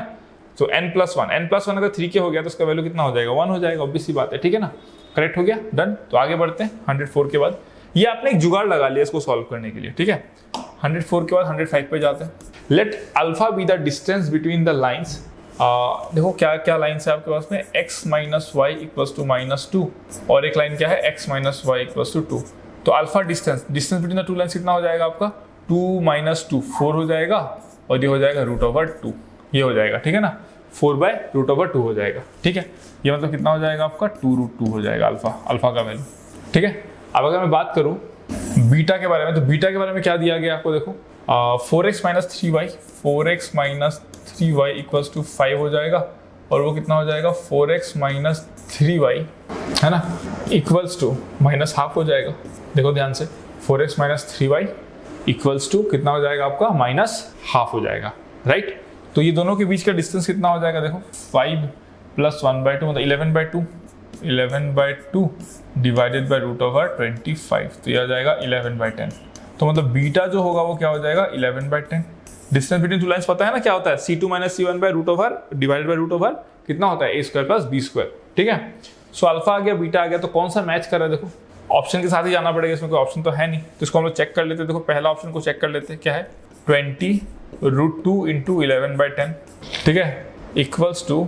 तो n प्लस 1 अगर 3k हो गया तो उसका वैल्यू कितना हो जाएगा, 1 हो जाएगा, ऑब्वियस सी बात है, ठीक है ना, करेक्ट हो गया, डन। तो आगे बढ़ते हैं 104 के बाद, ये आपने एक जुगाड़ लगा लिया इसको सॉल्व करने के लिए, ठीक है। 104 के बाद 105 पे जाते हैं। Let alpha be the distance between the lines. देखो क्या क्या लाइन्स है आपके पास में, x minus y equals to -2, और एक लाइन क्या है x minus y equals to 2। तो alpha distance between the two lines कितना हो जाएगा आपका, 2 माइनस 2 4 हो जाएगा, और ये हो जाएगा √2, ये हो जाएगा, ठीक है ना, 4/√2 हो जाएगा, ठीक है। ये मतलब कितना हो जाएगा आपका 2√2 हो जाएगा अल्फा का वैल्यू, ठीक है। अब अगर मैं बात करूं बीटा के बारे में, तो बीटा के बारे में क्या दिया गया आपको, देखो 4x minus 3y equals to 5 हो जाएगा, और वो कितना हो जाएगा 4x माइनस 3y, है ना, इक्वल्स टू -½ हो जाएगा। देखो ध्यान से, 4x minus 3y equals to कितना हो जाएगा आपका -½ हो जाएगा, राइट। तो ये दोनों के बीच का डिस्टेंस कितना हो जाएगा, देखो 5 प्लस 1/2 मतलब 11/2 डिवाइडेड बाय √25, तो ये आ जाएगा 11/10। तो मतलब बीटा जो होगा वो क्या हो जाएगा 11/10। डिस्टेंस बिटवीन टू लाइंस पता है ना क्या होता है, c2 minus c1 bye √, divided by √, कितना होता है a² प्लस b², ठीक है। सो अल्फा आ गया, बीटा आ गया, तो कौन सा मैच कर रहा है, देखो ऑप्शन के साथ ही जाना पड़ेगा, इसमें कोई ऑप्शन तो है नहीं, तो इसको हम लोग चेक कर लेते हैं। देखो पहला ऑप्शन को चेक कर लेते हैं, क्या है 20√2 इंटू 11/10, ठीक है, इक्वल्स टू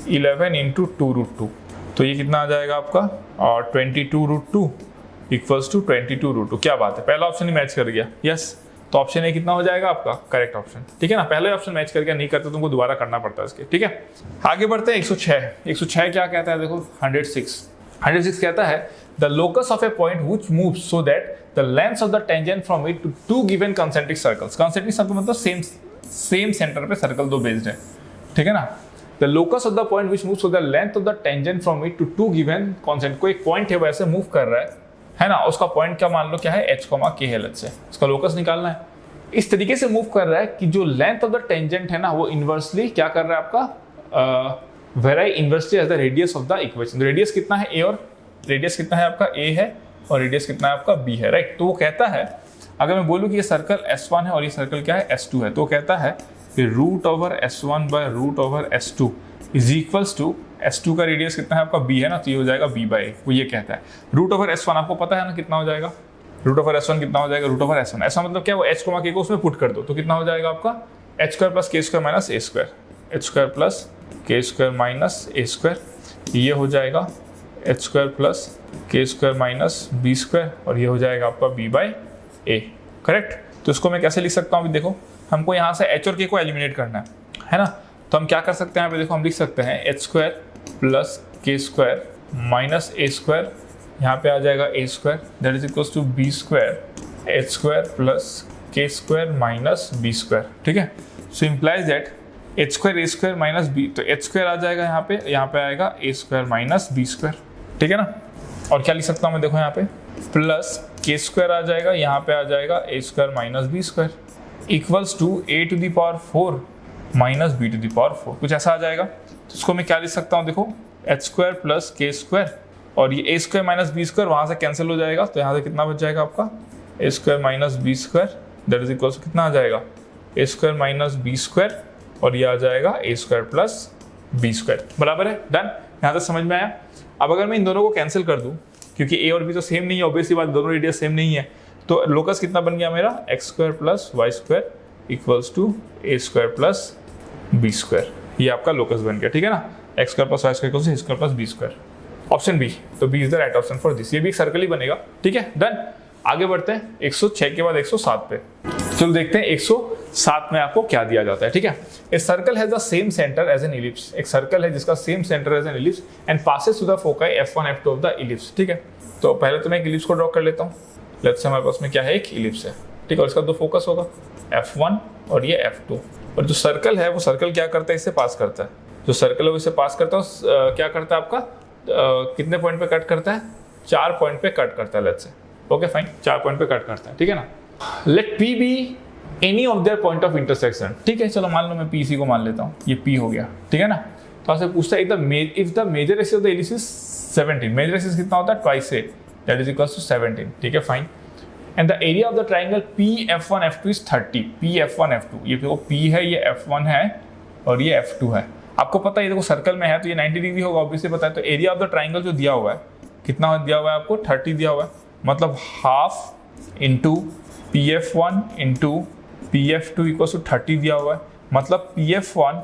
11 इंटू 2√2, तो ये कितना आ जाएगा आपका, और 22√2 इक्वल्स टू 22√2। क्या बात है, पहला ऑप्शन ही मैच कर गया, यस। तो ऑप्शन ए कितना हो जाएगा आपका करेक्ट ऑप्शन, ठीक है ना, पहले ऑप्शन मैच कर गया, नहीं करते तुमको दोबारा करना पड़ता है इसके, ठीक है। आगे बढ़ते हैं 106 क्या कहता है, देखो 106 कहता है the locus of a point which moves so that the length of the tangent from it to 2 given concentric circles. Concentric circle मतलब सेम सेंटर पे सर्कल दो बेस्ड है, ठीक है ना। The locus of the point which moves so the length of the tangent from it to 2 given concentric, कोई एक पॉइंट है वैसे मूव कर रहा है ना, उसका पॉइंट क्या मान लो क्या है h, k है, लेट्स से उसका लोकस निकालना है। इस तरीके से मूव कर रहा है कि जो लेंथ ऑफ द टेंजेंट है ना वो इनवर्सली क्या कर रहा है आपका, very inversely as the radius of the equation. Radius कितना है a, और रेडियस कितना है आपका a है, और रेडियस कितना है आपका b है, राइट। तो वो कहता है, अगर मैं बोलूँ कि ये सर्कल S1 है और ये सर्कल क्या है S2 है, तो कहता है कि √S1 bye √S2 is equals to S2 का रेडियस कितना है आपका b है ना, तो ये हो जाएगा b/a, वो ये कहता है। √S1 आपको पता है ना कितना हो जाएगा, √S1 कितना हो जाएगा, √S1 ऐसा मतलब क्या, वो h, k को उसमें पुट कर दो, तो कितना हो जाएगा आपका h² plus k² minus a², h² plus k² minus a², ये हो जाएगा h² plus k² minus b², और ये हो जाएगा आपका b/a, करेक्ट। तो इसको मैं कैसे लिख सकता हूँ, अभी देखो हमको यहाँ से h और k को एलिमिनेट करना है ना, तो हम क्या कर सकते हैं, यहाँ पे देखो हम लिख सकते हैं h² plus k² minus a², यहाँ पे आ जाएगा a² that is equals to b² h² plus k² minus b², ठीक है। So implies that h² a² minus b, तो h² आ जाएगा यहाँ पे आएगा a² माइनस b², ठीक है ना। और क्या लिख सकता हूँ मैं, देखो यहाँ पे प्लस k² आ जाएगा, यहाँ पे आ जाएगा a² minus b² equals to a⁴ minus b⁴, कुछ ऐसा आ जाएगा। तो इसको मैं क्या लिख सकता हूँ, देखो h² प्लस k², और ये a² माइनस b² वहाँ से कैंसिल हो जाएगा, तो यहाँ से कितना बच जाएगा आपका a² minus b² that is equals कितना आ जाएगा a² माइनस b², और ये आ जाएगा a² प्लस b², बराबर है, डन। यहाँ तक समझ में आया। अब अगर मैं इन दोनों को कैंसिल कर दूं, क्योंकि a और b तो सेम नहीं है, ऑब्वियसली बात, दोनों रेडियस सेम नहीं है, तो लोकस कितना बन गया मेरा x² plus y² equals to a² plus b², ये आपका लोकस बन गया, ठीक है ना, x² plus y² equals to a² plus b², option B. तो B is the right option for this, ये भी एक सर्कल ही बनेगा, ठीक है, डन। आगे बढ़ते हैं 106 के बाद 107 पे। चलो देखते हैं साथ में आपको क्या दिया जाता है, ठीक है। A circle has the same centre as an ellipse, एक सर्कल है जिसका same centre as an ellipse and passes through the foci F1 F2 of the ellipse, ठीक है। तो पहले तो मैं एक इलिप्स को ड्रॉ कर लेता हूँ। लेट्स से हमारे पास में क्या है, एक इलिप्स है, ठीक है, और इसका दो फोकस होगा F1 और ये F2। और जो सर्कल है वो सर्कल क्या करता है, इससे पास करता है, जो सर्कल है वो इससे पास करता है, क्या करता है आपका, कितने पॉइंट पे कट करता है, 4 पॉइंट पे कट करता है। Let's say okay fine, 4 point पे कट करता है, ठीक है ना। Let P be any of their point of intersection, ठीक है। चलो मान लो मैं PC को मान लेता हूँ, ये P हो गया, ठीक है ना। तो आपसे पूछता है if the major axis of the ellipse is 17, major axis कितना होता है, twice a, that is equals to 17, ठीक है fine. And the area of the triangle PF1 F2 is 30, PF1 F2, ये देखो P है, ये F1 है और ये F2 है। आपको पता है ये देखो सर्कल में है तो ये 90 डिग्री होगा, ऑब्वियसली पता है। तो एरिया ऑफ द ट्राइंगल जो दिया हुआ है कितना दिया हुआ है आपको, 30 दिया हुआ है, मतलब half into PF1 into PF2 equal to 30 दिया हुआ है, मतलब PF1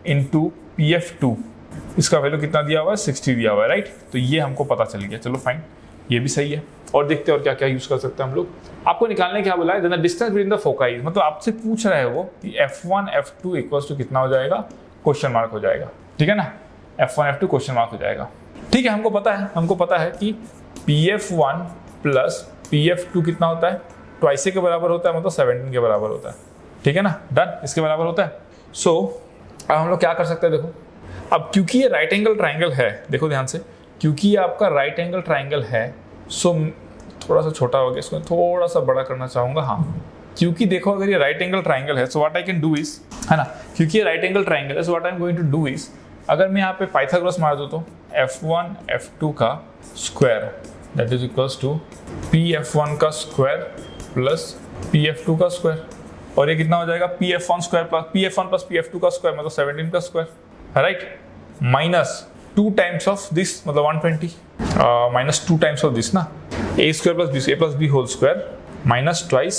इंटू PF2 इसका वैल्यू कितना दिया हुआ है, 60 दिया हुआ है, राइट। तो ये हमको पता चल गया, चलो फाइन, ये भी सही है। और देखते हैं और क्या क्या यूज कर सकते हैं हम लोग। आपको निकालने क्या बोला है, the distance between the foci, मतलब आपसे पूछ रहा है वो कि F1 F2 इक्वल टू कितना हो जाएगा, क्वेश्चन मार्क हो जाएगा, ठीक है ना। F1 F2 क्वेश्चन मार्क हो जाएगा, ठीक है। हमको पता है कि PF1 प्लस PF2 कितना होता है, ट्वाइस के बराबर होता है, मतलब 17 के बराबर होता है, ठीक है ना, डन, इसके बराबर होता है। सो अब हम लोग क्या कर सकते हैं, देखो अब क्योंकि ये राइट एंगल ट्राइंगल है, देखो ध्यान से, क्योंकि ये आपका राइट एंगल ट्राइंगल है, सो थोड़ा सा छोटा हो गया, इसको थोड़ा सा बड़ा करना चाहूँगा, हाँ, क्योंकि देखो अगर ये राइट एंगल ट्राइंगल है, so what I can do is, है ना, क्योंकि ये राइट एंगल ट्राइंगल है, so what I am going to do is, अगर मैं यहाँ पे पाइथागोरस मार दूँ तो F1 F2 का square that is equals to PF1 का स्क्वायर प्लस PF2 का स्क्वायर, और ये कितना हो जाएगा, PF1 स्क्वायर प्लस PF2 का स्क्वायर, मतलब 17 का square, right, minus 2 times of this, मतलब 120, माइनस 2 टाइम्स ऑफ दिस ना, a square plus b, a plus b whole square minus twice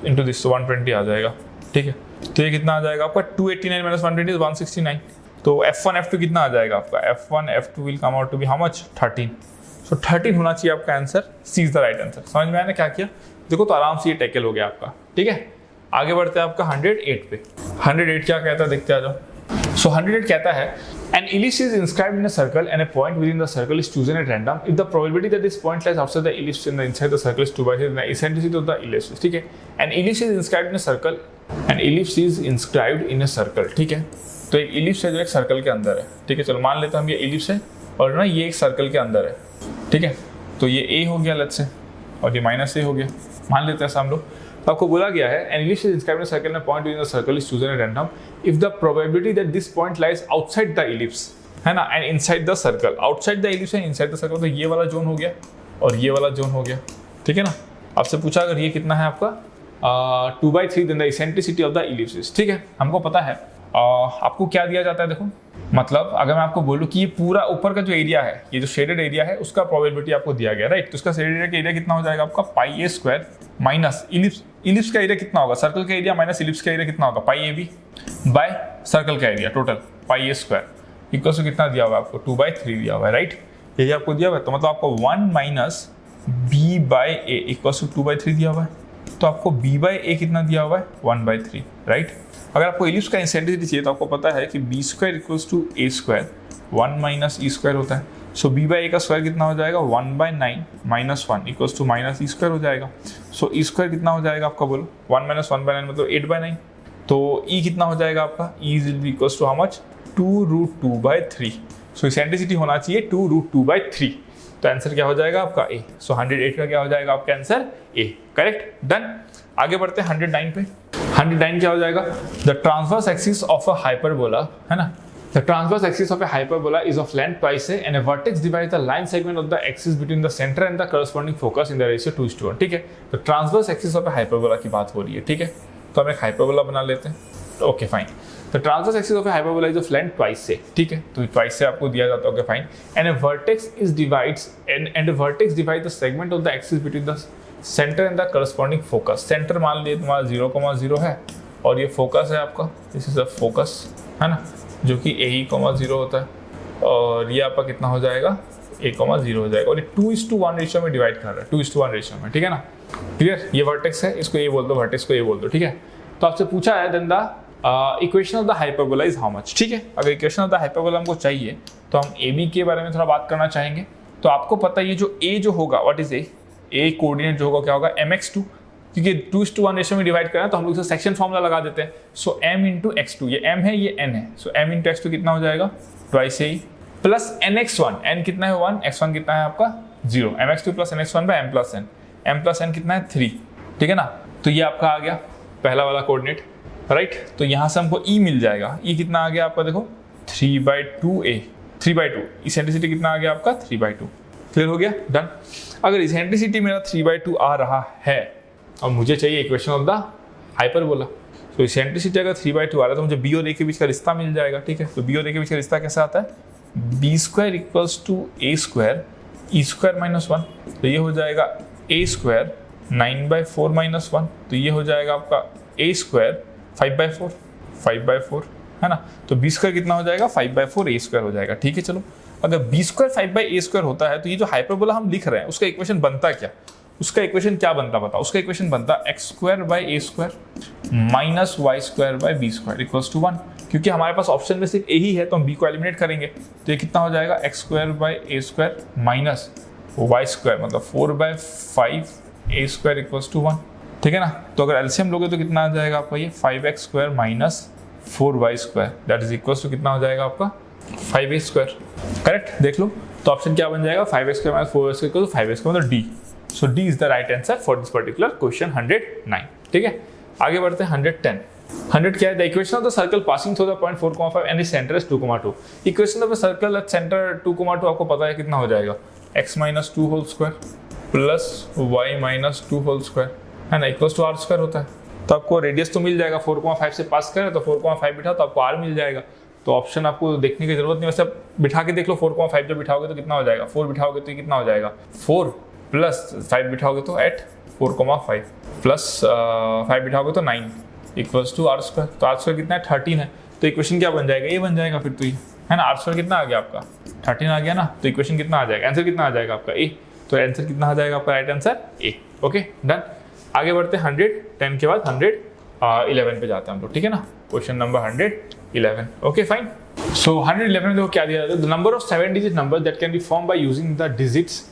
into this, तो 120 आ जाएगा, ठीक है। तो ये कितना आ जाएगा आपका, 289 माइनस 120 इज 169। तो F1 F2 कितना आ जाएगा आपका, F1 F2 will come out to be how much, 13। सो 13 होना चाहिए आपका answer, c is the right answer. समझ में आया ना क्या किया, देखो तो आराम से ये टैकल हो गया आपका, ठीक है। आगे बढ़ते हैं आपका 108 पे। 108 क्या कहता है, देखते आ जाओ। सो 108 कहता है an ellipse is inscribed in a circle and a point within the circle is chosen at random if the probability that this point lies outside the ellipse and inside the circle is 2/3 then the eccentricity of the ellipse, ठीक है। an ellipse is inscribed in a circle, an ellipse is inscribed in a circle, ठीक है। तो एक इलिप्स है जो एक सर्कल के अंदर है, ठीक है। चलो मान लेते हैं हम ये इलिप्स है और ना ये एक सर्कल के अंदर है, ठीक है। तो ये A हो गया लेट्स से, और ये माइनस A हो गया, मान लेते हैं ऐसा हम लोग। तो आपको बोला गया है an ellipse is inscribed in a circle and a point within the circle is chosen at random if the probability that this point lies outside the ellipse, है ना, and inside the circle, outside the ellipse and inside the circle, तो ये वाला जोन हो गया और ये वाला जोन हो गया, ठीक है ना। आपसे पूछा अगर ये कितना है आपका 2/3 then the eccentricity of the ellipse, ठीक है। हमको पता है आपको क्या दिया जाता है, देखो मतलब अगर मैं आपको बोलूँ कि ये पूरा ऊपर का जो एरिया है, ये जो शेडेड एरिया है उसका प्रोबेबिलिटी आपको दिया गया, राइट। तो उसका शेडेड एरिया का एरिया कितना हो जाएगा आपका, pi a square minus ellipse का एरिया कितना होगा, सर्कल का एरिया माइनस इलिप्स का एरिया कितना होगा, pi a b by circle का area total pi a square equal to कितना दिया हुआ है आपको, 2/3 दिया हुआ है, राइट। यही आपको दिया हुआ है, तो मतलब आपको 1 minus b by a equal to 2/3 दिया हुआ है। तो आपको b बाई ए कितना दिया हुआ है, 1/3, राइट। अगर आपको इलिप्स का इंसेंट्रिसिटी चाहिए तो आपको पता है कि b square equals to a square 1 minus e square होता है। सो b बाई ए का स्क्वायर कितना हो जाएगा, 1/9 minus 1 equals to minus e square हो जाएगा। सो ई स्क्वायर कितना हो जाएगा आपका, बोलो 1 माइनस 1/9 मतलब 8/9। तो e कितना हो जाएगा आपका, e is equals to how much, 2√2/3। So eccentricity होना चाहिए 2√2/3। तो आंसर क्या हो जाएगा आपका ए। सो 108 का क्या हो जाएगा आपका आंसर ए, करेक्ट, डन। आगे बढ़ते हैं 109 पे। 109 क्या हो जाएगा, the transverse axis of a hyperbola, है ना, the transverse axis of a hyperbola is of length twice A and a vertex divides the line segment of the axis between the centre and the corresponding focus in the ratio 2:1, ठीक है। तो transverse axis of a hyperbola की बात हो रही है, ठीक है। तो हम एक हाइपरबोला बना लेते हैं, okay fine. The transverse axis of a hyperbola is of length twice से, ठीक है। तो twice से आपको दिया जाता है, okay fine. And a vertex is divides and a vertex divides the segment of the axis between the center and the corresponding focus. Center मान लिए तुम्हारा 0,0 है और ये फोकस है आपका, दिस इज अ फोकस, है ना, जो कि a,0 होता है, और ये आपका कितना हो जाएगा, a,0 हो जाएगा, और ये 2:1 रेशियो में डिवाइड कर रहा है, 2:1 रेशियो में, ठीक है ना, क्लियर। ये वर्टेक्स है, इसको ये बोल दो, वर्टेक्स को ये बोल दो, ठीक है। तो आपसे पूछा है then the equation of the hyperbola is how much. ठीक है, अगर इक्वेशन ऑफ द हाइपरबोला हमको चाहिए तो हम ए बी के बारे में थोड़ा बात करना चाहेंगे। तो आपको पता है ये जो ए जो होगा, व्हाट इज ए कोऑर्डिनेट जो होगा क्या होगा mx2, क्योंकि 2:1 रेशियो में डिवाइड करना है तो हम लोग इसे सेक्शन फॉर्मूला लगा देते हैं। सो m इंटू x2, ये m है ये n है, सो m इंटू x2 कितना हो जाएगा ट्वाइस ए प्लस nx1, n कितना है 1, x1 कितना है आपका 0, mx2 plus nx1 by m plus n कितना है 3। ठीक है ना, तो ये आपका आ गया पहला वाला कोऑर्डिनेट, राइट। तो यहाँ से हमको e मिल जाएगा, e कितना आ गया आपका देखो 3/2a, 3/2, इसेंट्रिसिटी कितना आ गया आपका 3/2। क्लियर हो गया, डन। अगर इसेंट्रिसिटी मेरा 3/2 आ रहा है और मुझे चाहिए इक्वेशन ऑफ द हाइपरबोला, तो इसेंट्रिसिटी अगर 3/2 आ रहा है तो मुझे बी और ए के बीच का रिश्ता मिल जाएगा। ठीक है, तो बी और ए के बीच का रिश्ता कैसा आता है, b² equals to a² e² minus 1, तो ये हो जाएगा a² 9/4 माइनस 1, तो ये हो जाएगा आपका a² 5/4 है ना, तो b² कितना हो जाएगा 5/4 a² हो जाएगा। ठीक है, चलो अगर b² 5/a² होता है तो ये जो हाइपरबोला हम लिख रहे हैं उसका इक्वेशन बनता क्या, उसका इक्वेशन क्या बनता बताओ, उसका इक्वेशन बनता x² minus y² equals to 1, क्योंकि हमारे पास ऑप्शन में सिर्फ यही है तो हम b को एलिमिनेट करेंगे, तो ये कितना हो जाएगा x² माइनस y² मतलब 4/5 इक्वल्स टू 1। ठीक है ना, तो अगर एलसीएम लोगे तो कितना आ जाएगा आपका ये 5x² minus 4y² that is equals to कितना हो जाएगा आपका 5a²। करेक्ट, देख लो तो ऑप्शन क्या बन जाएगा 5x² minus 4y² equal to 5a² मतलब D. So D is the right answer for this particular question 109। ठीक है, आगे बढ़ते हैं 110। 100 क्या है, the equation of the circle passing through the point 4,5 and the centre is 2,2। Equation of the circle at centre 2,2 आपको पता है कितना हो जाएगा x minus 2 whole square plus y minus 2 whole square है ना, इक्वल्स टू r² होता है। तो आपको रेडियस तो मिल जाएगा, 4,5 से पास करें तो 4,5 बिठाओ तो आपको r मिल जाएगा। तो ऑप्शन आपको देखने की जरूरत नहीं, वैसे बिठा के देख लो 4,5 जब बिठाओगे तो कितना हो जाएगा, 4 बिठाओगे तो कितना हो जाएगा 4 प्लस 5 बिठाओगे तो 8 4,5 प्लस 5 बिठाओगे तो 9 इक्वल्स टू r²। तो r² कितना है 13 है, तो इक्वेशन क्या बन जाएगा, ये बन जाएगा फिर तो ये है ना, r² कितना आ गया आपका 13 आ गया ना, तो इक्वेशन कितना आ जाएगा, आंसर कितना आ जाएगा आपका a, तो आंसर कितना आ जाएगा आपका right answer a। Okay done, आगे बढ़ते हैं 110 के बाद 111 पे जाते हैं हम लोग। ठीक है ना, क्वेश्चन नंबर 111। ओके फाइन, सो 111 में देखो क्या दिया जाता है, the number of 7 digit number that can be form by using the digits.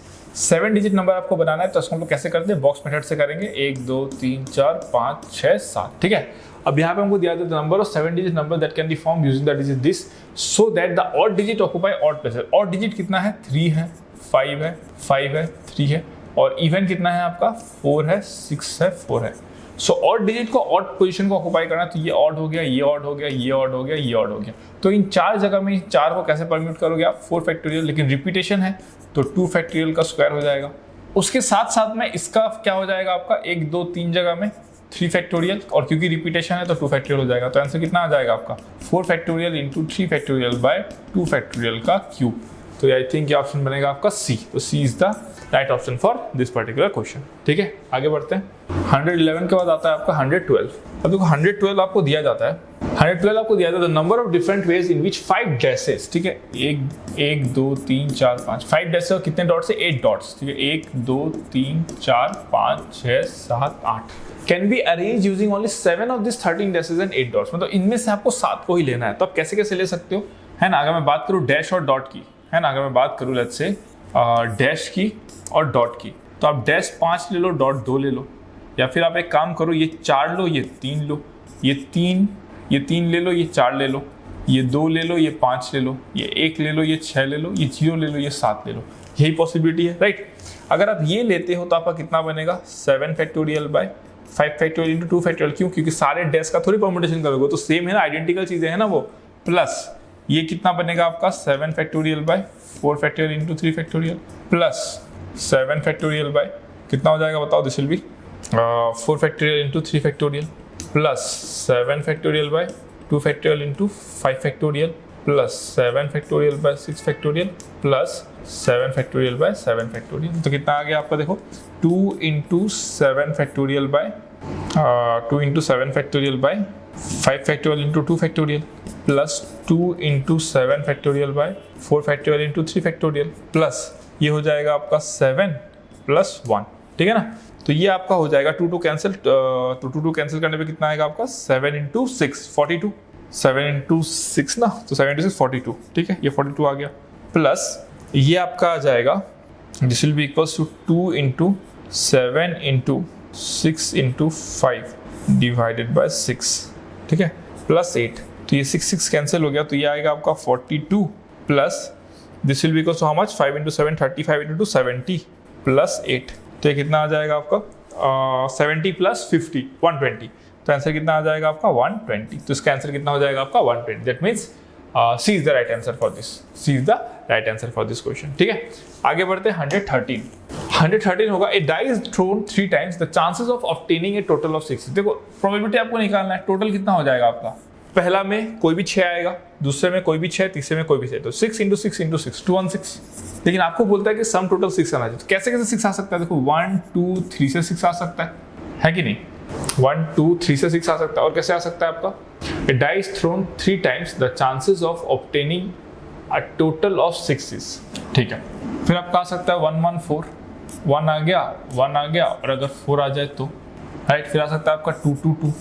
7 digit number आपको बनाना है तो इसको हम लोग कैसे करते हैं, बॉक्स मेथड से करेंगे, 1 2 3 4 5 6 7। ठीक है, अब यहाँ पे हमको दिया जाता है the number of 7 digit number that can be form using the digit this so that the odd digit occupy odd places. Odd digit कितना है 3 है 5 है 5 है 3 है, और इवन कितना है आपका 4 है 6 है 4 है। सो ऑड डिजिट को ऑड पोजीशन को ऑक्यूपाई करना, तो ये ऑड हो गया, ये ऑड हो गया, ये ऑड हो गया, ये ऑड हो गया। तो इन 4 जगह में 4 को कैसे परम्यूट करोगे आप, 4 फैक्टोरियल, लेकिन रिपीटेशन है तो 2 फैक्टोरियल का स्क्वायर हो जाएगा। उसके साथ साथ में इसका क्या हो जाएगा आपका 1 2 3 जगह में 3 फैक्टोरियल, और क्योंकि रिपीटेशन है तो 2 फैक्टोरियल हो जाएगा। तो आंसर कितना आ जाएगा आपका 4 factorial into 3 factorial by 2 factorial का क्यूब। तो आई थिंक ये ऑप्शन बनेगा आपका सी, तो C is the right option for this particular question. ठीक है, आगे बढ़ते हैं 111 के बाद आता है आपका 112। अब देखो 112 आपको दिया जाता है, 112 आपको दिया जाता है number of different ways in which 5 dashes. ठीक है, 1 2 3 4 5 5 डैशेस और कितने डॉट्स है 8 डॉट्स। ठीक है, 1 2 3 4 5 6 7 8 can be arrange using only 7 of this 13 dashes and 8 dots. मतलब इनमें से आपको 7 को ही लेना है, तो आप कैसे कैसे ले सकते हो, है ना। अगर मैं बात करूँ डैश और डॉट की, है ना, अगर मैं बात करूँ लेट्स से डैश की और डॉट की, तो आप डैश 5 ले लो, डॉट 2 ले लो, या फिर आप एक काम करो ये 4 लो, ये 3 लो, ये 3 ले लो, ये 4 ले लो, ये 2 ले लो, ये 5 ले लो, ये 1 ले लो, ये 6 ले लो, ये 0 ले लो, ये 7 ले लो, यही पॉसिबिलिटी है, राइट। अगर आप ये लेते हो तो आपका कितना बनेगा 7 factorial by 5 factorial into 2 factorial. क्यों, क्योंकि सारे डैश का थोड़ी परम्यूटेशन करोगे तो सेम है ना, आइडेंटिकल चीजें है ना वो, प्लस ये कितना बनेगा आपका 7 factorial by 4 factorial into 3 factorial plus 7 factorial by कितना हो जाएगा बताओ, this will B 4 factorial into 3 factorial plus 7 factorial by 2 factorial into 5 factorial plus 7 factorial by 6 factorial plus 7 factorial by 7 factorial. तो कितना आ गया आपका देखो 2 into 7 factorial by 2 into 7 factorial by 5 factorial into 2 factorial plus 2 into 7 factorial by 4 factorial into 3 factorial plus ये हो जाएगा आपका 7 प्लस 1। ठीक है ना। तो ये आपका हो जाएगा 2 कैंसिल, तो 2 कैंसिल करने पे कितना आएगा आपका 7 × 6 42, 7 × 6 ना, तो 7 × 6 42, ठीक है, ये 42 आ गया। प्लस ये आपका आ जाएगा this will be equals to 2 × 7 × 6 × 5 divided by 6, ठीक है, प्लस 8, तो ये 6 कैंसिल हो गया, तो ये आएगा आपका 42 plus this will be equals to how much 5 × 7 35 × 70 plus 8, तो ये कितना आ जाएगा आपका 70 प्लस 50 120, तो आंसर कितना आ जाएगा आपका 120, तो इसका आंसर कितना हो जाएगा आपका 120, that means C is the right answer for this, C is the right answer for this question, ठीक है। आगे बढ़ते हैं 113 होगा, a die is thrown 3 times, the chances of obtaining a total of 6, देखो प्रोबेबिलिटी आपको निकालना है, टोटल कितना हो जाएगा आपका, पहला में कोई भी 6 आएगा, दूसरे में कोई भी 6, तीसरे में कोई भी 6, तो 6 × 6 × 6 216, लेकिन आपको बोलता है कि सम टोटल 6 आना चाहिए, तो कैसे 6 आ सकता है, देखो 1 2 3 से 6 आ सकता है कि नहीं, 1 2 3 से 6 आ सकता है, और कैसे आ सकता है आपका, a die is thrown 3 times, the chances of obtaining a total of 6 is, ठीक है। फिर आपका आ सकता है 114, 1 आ गया, 1 आ गया, और अगर 4 आ जाए तो राइट, फिर आ सकता है आपका 222,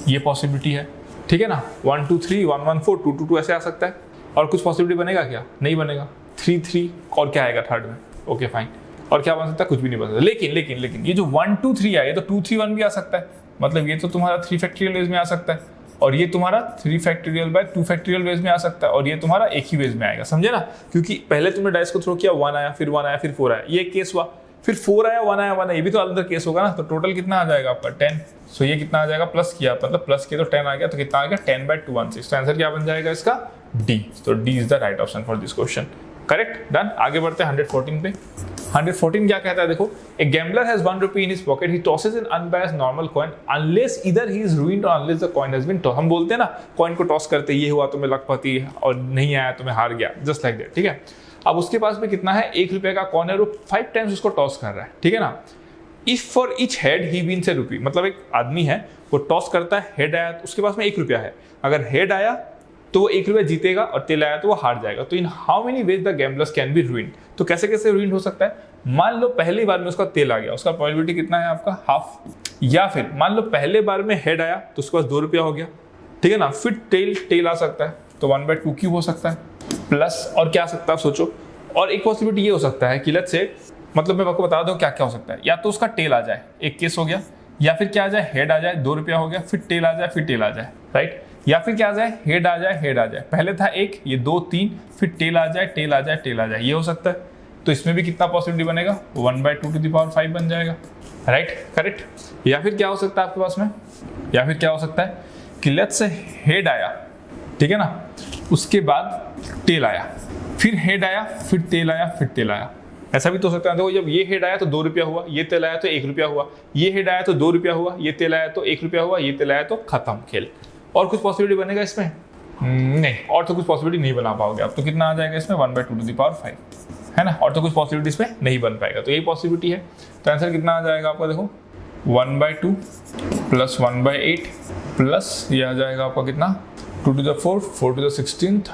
ये पॉसिबिलिटी है, ठीक है ना, 1 2 3 1 1 4 2 2 2 ऐसे आ सकता है, और कुछ पॉसिबिलिटी बनेगा क्या, नहीं बनेगा, 3 3, और क्या आएगा थर्ड में, ओके फाइन, और क्या बन सकता है, कुछ भी नहीं बन सकता, लेकिन ये जो 1 2 3 आया, ये तो 2 3 1 भी आ सकता है, मतलब ये तो तुम्हारा 3 फैक्टोरियल वेज में आ सकता है, और ये तुम्हारा 3 फैक्टोरियल बाय 2 फैक्टोरियल वेज में आ सकता है, और ये तुम्हारा एक ही वेज में आएगा, समझे ना, क्योंकि पहले तुमने डाइस को थ्रो किया, 1 आया, फिर 1 आया, फिर 4 आया, ये केस हुआ, फिर 4 आया 1 आया 1 आया, ये भी तो अंदर केस होगा ना, तो टोटल कितना आ जाएगा आपका 10, सो ये कितना आ जाएगा, प्लस किया, मतलब प्लस किया तो 10 आ गया, तो कितना आ गया 10/216, तो आंसर क्या बन जाएगा इसका डी, तो D is the right option for this question, correct, done. आगे बढ़ते हैं 114 पे। 114 क्या कहता है, देखो, a gambler has 1 rupee in his pocket, he tosses an unbiased normal coin unless either he is ruined और unless the coin has been toss, हम बोलते हैं ना कॉइन को टॉस करते, ये हुआ तो मैं लखपति, और नहीं आया तो मैं हार गया, जस्ट लाइक दैट, ठीक है। अब उसके पास में कितना है, 1 रुपये का कॉइन है, वो 5 टाइम्स उसको टॉस कर रहा है, ठीक है ना। If for each head he wins a rupee, मतलब एक आदमी है वो टॉस करता है, हेड आया तो उसके पास में 1 रुपया है, अगर हेड आया तो वो 1 रुपया जीतेगा, और टेल आया तो वो हार जाएगा, तो in how many ways the gamblers can be ruined, तो कैसे कैसे रूइंड हो सकता है, मान लो पहली बार में उसका तेल आ गया, उसका प्रोबेबिलिटी कितना है आपका हाफ, या फिर मान लो पहले बार में हेड आया तो उसके पास 2 रुपया हो गया, ठीक है ना, फिर टेल आ सकता है, तो 1/2 क्यूब हो सकता है, प्लस और क्या आ सकता है आप सोचो, और एक पॉसिबिलिटी ये हो सकता है कि लेट्स से, मतलब मैं आपको बता दूं क्या क्या हो सकता है, या तो उसका टेल आ जाए, एक केस हो गया, या फिर क्या आ जाए, हेड आ जाए, 2 रुपया हो गया, फिर टेल आ जाए, फिर टेल आ जाए, राइट, या फिर क्या आ जाए, हेड आ जाए, पहले था 1, ये 2 3, फिर टेल आ जाए, ये हो सकता है, तो इसमें भी कितना पॉसिबिलिटी बनेगा, 1/2⁵ बन जाएगा, राइट, करेक्ट। या फिर क्या हो सकता है आपके पास में, या फिर क्या हो सकता है कि लेट्स से हेड आया, ठीक है ना, उसके बाद टेल आया, फिर हेड आया, फिर टेल आया, ऐसा भी तो हो सकता है, देखो जब ये हेड आया तो 2 रुपया हुआ, ये तेल आया तो 1 रुपया हुआ, ये हेड आया तो 2 रुपया हुआ, ये तेल आया तो 1 रुपया हुआ, ये तेल आया तो खत्म खेल, और कुछ पॉसिबिलिटी बनेगा इसमें, नहीं, और तो कुछ पॉसिबिलिटी नहीं बना पाओगे आप, तो कितना आ जाएगा इसमें 1/2⁵, है ना, और तो कुछ पॉसिबिलिटी इसमें नहीं बन पाएगा, तो यही पॉसिबिलिटी है, तो आंसर कितना आ जाएगा आपका, देखो 1/2 प्लस 1/8 प्लस ये आ जाएगा आपका कितना 2⁴, 4⁻16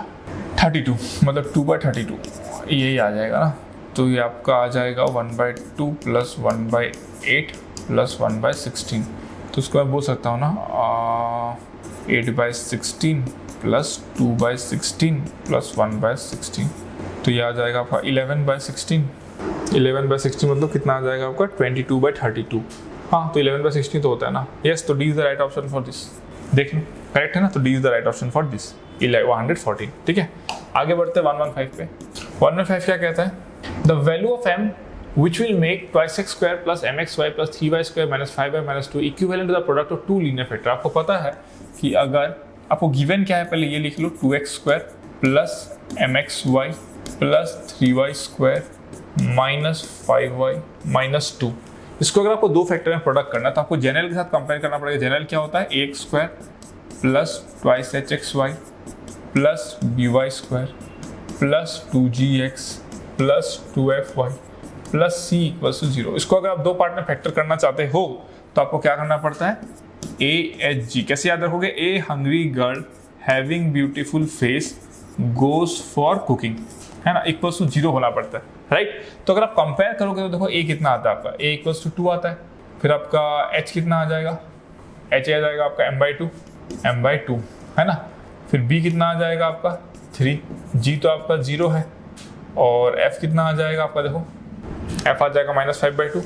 32, मतलब 2/32, यही आ जाएगा ना, तो ये आपका आ जाएगा 1/2 प्लस 1/8 प्लस 1/16, तो उसको मैं बोल सकता हूँ ना 8/16 प्लस 2/16 प्लस 1/16, तो ये आ जाएगा आपका 11/16, 11/16 मतलब कितना आ जाएगा आपका 22/32, हाँ, तो 11/16 तो होता है ना, यस, तो D is the right option for this, देख लो करेक्ट है ना, तो D is the right option for this 114, ठीक है। आगे बढ़ते हैं 115 पे। 115 क्या कहता है, the value of m which will make 2x² plus mxy plus 3y² minus 5y minus 2 equivalent to the product of 2 linear factor। आपको पता है कि अगर आपको गिवन क्या है, पहले ये लिख लो 2x² plus mxy plus 3y² minus 5y minus 2। इसको अगर आपको 2 फैक्टर में प्रोडक्ट करना है तो आपको जनरल के साथ कंपेयर करना पड़ेगा। जनरल क्या होता है, ax² plus 2hxy plus by² plus 2gx plus 2fy plus c equals to 0। इसको अगर आप 2 पार्ट में फैक्टर करना चाहते हो तो आपको क्या करना पड़ता है, AHG कैसे याद रखोगे, a hungry girl having beautiful face goes for cooking, है ना, इक्वल्स टू 0 होना पड़ता है। राइट। तो अगर आप कंपेयर करोगे तो देखो a कितना आता है आपका, a इक्वल्स टू 2 आता है, फिर आपका h कितना आ जाएगा, h आ जाएगा आपका m/2 है ना, फिर b कितना आ जाएगा आपका 3, g तो आपका 0 है, और f कितना आ जाएगा आपका, देखो f आ जाएगा -5/2,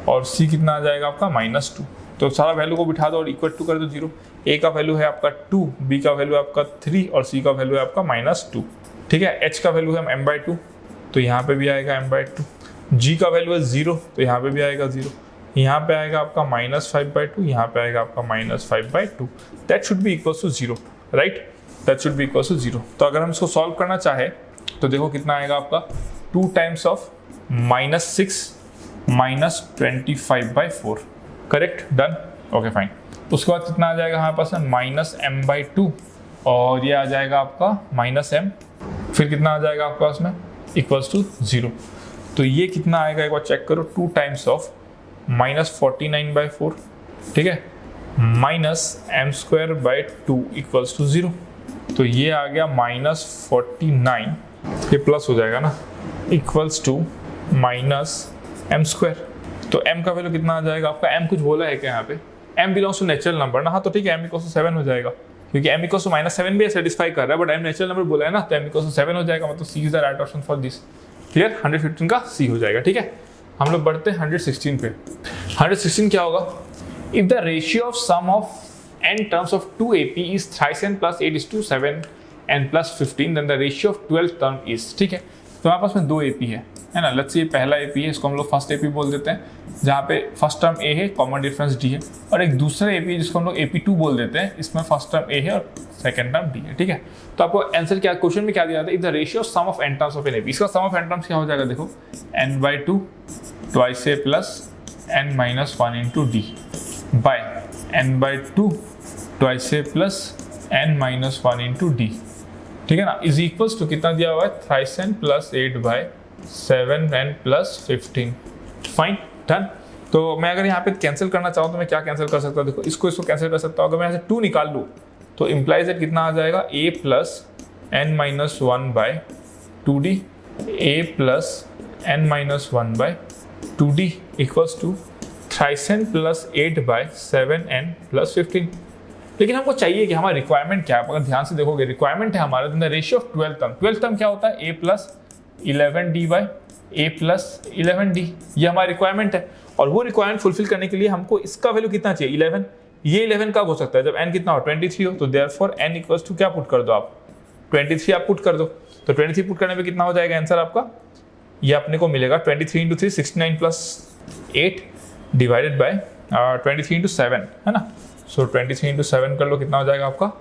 और c कितना आ जाएगा आपका -2। तो सारा वैल्यू को बिठा दो और इक्वल टू कर दो 0। a का वैल्यू है आपका 2, b का वैल्यू है आपका 3 और c का वैल्यू है आपका -2, ठीक है। h का वैल्यू है m/2, तो यहाँ पे भी आएगा m/2, g का वैल्यू है 0, तो यहाँ पे भी आएगा 0, यहाँ पे आएगा आपका -5/2, यहाँ पे आएगा आपका -5/2, that should be equal to 0, right, that should be equal to 0। तो अगर हम इसको सॉल्व करना चाहे तो देखो कितना आएगा आपका 2 times of -6 -25/4, correct, done, okay fine. उसके बाद कितना आ जाएगा हमारे पास -m/2 और ये आ जाएगा आपका -m, फिर कितना आ जाएगा आपके पास में इक्वल्स टू 0। तो ये कितना आएगा एक बार चेक करो, 2 टाइम्स ऑफ -49/4, ठीक है, -m²/2 इक्वल्स टू 0। तो ये आ गया -49, ये प्लस हो जाएगा ना, इक्वल्स टू -m²। तो m का वैल्यू कितना आ जाएगा आपका, m कुछ बोला है क्या यहाँ पे, m belongs to natural number ना, हाँ तो ठीक है, m इक्वल्स टू 7 हो जाएगा, क्योंकि m इक्वल्स टू -7 भी सेटिस्फाई कर रहा है, बट m नेचुरल नंबर बोला है ना, तो m इक्वल्स टू 7 हो जाएगा, मतलब c is the right option for this, clear. 115 का c हो जाएगा, ठीक है। हम लोग बढ़ते हैं 116 पे। 116 क्या होगा, if the ratio of sum of n terms of 2 AP is thrice n plus 8:7 n plus 15, then the ratio of 12 term is, ठीक है। तो हमारे पास में 2 AP है ना, लेट्स से पहला AP है, इसको हम लोग फर्स्ट AP बोल देते हैं, जहाँ पे फर्स्ट टर्म A है, कॉमन डिफरेंस D है, और एक दूसरा AP है जिसको हम लोग AP2 बोल देते हैं, इसमें फर्स्ट टर्म A है और सेकंड टर्म D है, ठीक है। तो आपको आंसर क्या, क्वेश्चन में क्या दिया था, if the ratio of sum of n terms of an AP, इसका सम ऑफ n टर्म्स क्या हो जाएगा, देखो n/2 twice a plus n-1 into D by n/2 twice a plus n-1 into D, ठीक है ना, इज इक्वल्स टू कितना दिया हुआ है, thrice n plus 8/7n plus 15, fine, done. तो मैं अगर यहाँ पे कैंसिल करना चाहूँ तो मैं क्या कैंसिल कर सकता हूँ, देखो इसको कैंसिल कर सकता हूँ, अगर मैं यहाँ से 2 निकाल लूँ तो इम्प्लाइज दैट कितना आ जाएगा, a plus n-1/2d, a plus n-1/2d equals to thrice n plus 8/7n plus 15। लेकिन हमको चाहिए कि हमारा रिक्वायरमेंट क्या है, अगर ध्यान से देखोगे रिक्वायरमेंट है हमारा the ratio of 12 term. 12 term क्या होता है, a plus 11d by a plus 11d, ये हमारा रिक्वायरमेंट है, और वो रिक्वायरमेंट फुलफिल करने के लिए हमको इसका वैल्यू कितना चाहिए, 11। ये 11 कब हो सकता है, जब n कितना हो, 23 हो, तो देयरफॉर n इक्वल्स टू क्या पुट कर दो आप, 23 आप पुट कर दो, तो 23 पुट करने पे कितना हो जाएगा आंसर आपका, ये अपने को मिलेगा 23 into 3 69 plus 8 divided by 23 into 7 है ना, सो 23 into 7 कर लो, कितना हो जाएगा आपका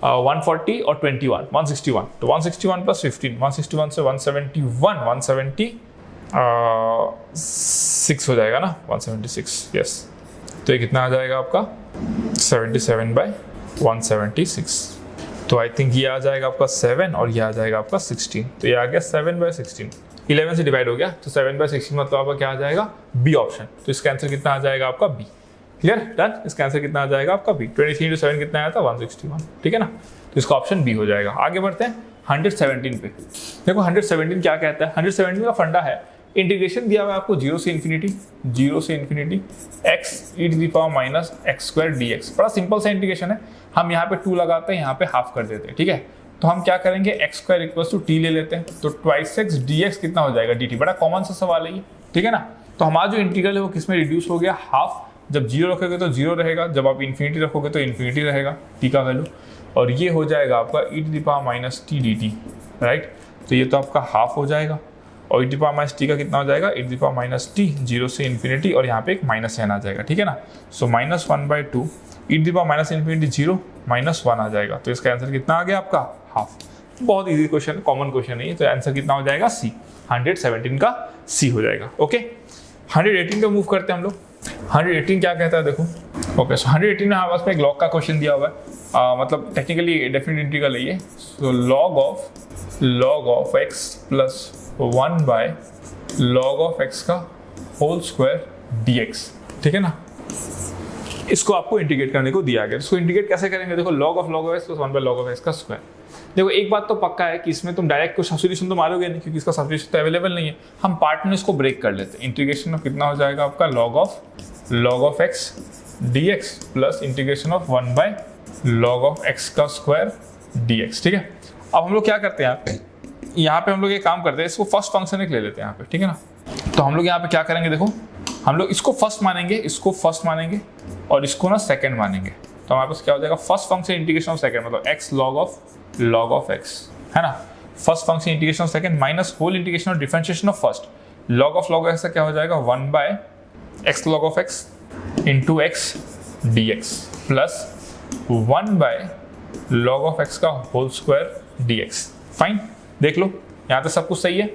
140 और 21 161, तो 161 plus 15, 161 से 176 हो जाएगा ना, 176, यस। तो ये कितना आ जाएगा आपका 77/176, तो आई थिंक ये आ जाएगा आपका 7 और ये आ जाएगा आपका 16, तो ये आ गया 7/16, 11 से डिवाइड हो गया, तो 7/16 मतलब आपका क्या आ जाएगा, बी ऑप्शन। तो इसका आंसर कितना आ जाएगा आपका बी, क्लियर, डन। इसका आंसर कितना आ जाएगा आपका बी, 23 into 7 कितना आया था 161, ठीक है ना, तो इसका ऑप्शन बी हो जाएगा। आगे बढ़ते हैं 117 पे। देखो 117 क्या कहता है, 117 का फंडा है, इंटीग्रेशन दिया हुआ है आपको 0 से infinity x e to the power minus x² dx। बड़ा सिंपल सा इंटीग्रेशन है, हम यहाँ पे 2 लगाते हैं, यहाँ पे हाफ कर देते हैं, ठीक है। तो हम क्या करेंगे, x² इक्वल्स टू t ले लेते हैं, तो twice x dx कितना हो जाएगा dt, बड़ा कॉमन सा सवाल है ये, ठीक है ना। तो हमारा जो इंटीग्रल है वो किस में रिड्यूस हो गया, हाफ, जब 0 रखोगे तो 0 रहेगा, जब आप इन्फिनिटी रखोगे तो इन्फिनिटी रहेगा t का वैल्यू, और ये हो जाएगा आपका e to the power minus t dt, right. तो ये तो आपका हाफ हो जाएगा, और e to the power minus t का कितना हो जाएगा, e to the power minus t 0 से इन्फिनिटी, और यहाँ पे एक माइनस n आ जाएगा, ठीक है ना। सो -1/2 e to the power minus infinity 0 -1 आ जाएगा, तो इसका आंसर कितना आ गया आपका हाफ। बहुत इजी क्वेश्चन, कॉमन क्वेश्चन है ये, तो आंसर कितना हो जाएगा सी, 117 का सी हो जाएगा, ओके। 118 का मूव करते हैं हम लोग। 118 क्या कहता है देखो, ओके, सो 118 में हमारे पास में एक लॉग का क्वेश्चन दिया हुआ है, मतलब टेक्निकली डेफिनेट इंटीग्रल है ये। सो log of x plus 1 by log of x का होल स्क्वायर dx, ठीक है ना। इसको आपको इंटीग्रेट करने को दिया गया। इसको इंटीग्रेट कैसे करेंगे? देखो log of x plus 1 by log of x का स्क्वायर। देखो एक बात तो पक्का है कि इसमें तुम डायरेक्ट कुछ सब्स्टिट्यूशन तो मारोगे नहीं, क्योंकि इसका सब्स्टिट्यूशन तो अवेलेबल नहीं है। हम पार्ट में इसको ब्रेक कर लेते हैं। इंटीग्रेशन में कितना हो जाएगा आपका log of x dx plus integration of 1 by log of x का स्क्वायर dx। ठीक है, अब हम लोग क्या करते हैं यहाँ पे हम लोग ये काम करते हैं, इसको फर्स्ट फंक्शन एक ले लेते हैं यहाँ पे। ठीक है ना, तो हम लोग यहाँ पे क्या करेंगे, देखो हम लोग इसको फर्स्ट मानेंगे, इसको फर्स्ट मानेंगे और इसको ना सेकंड मानेंगे। तो हमारे पास क्या हो जाएगा, first function integration of second मतलब x log ऑफ x, है ना। First function integration of second minus whole integration of differentiation of first log of x का क्या हो जाएगा 1 by x log of x into x dx plus 1 by log of x का होल स्क्वायर dx। फाइन, देख लो यहाँ तक सब कुछ सही है।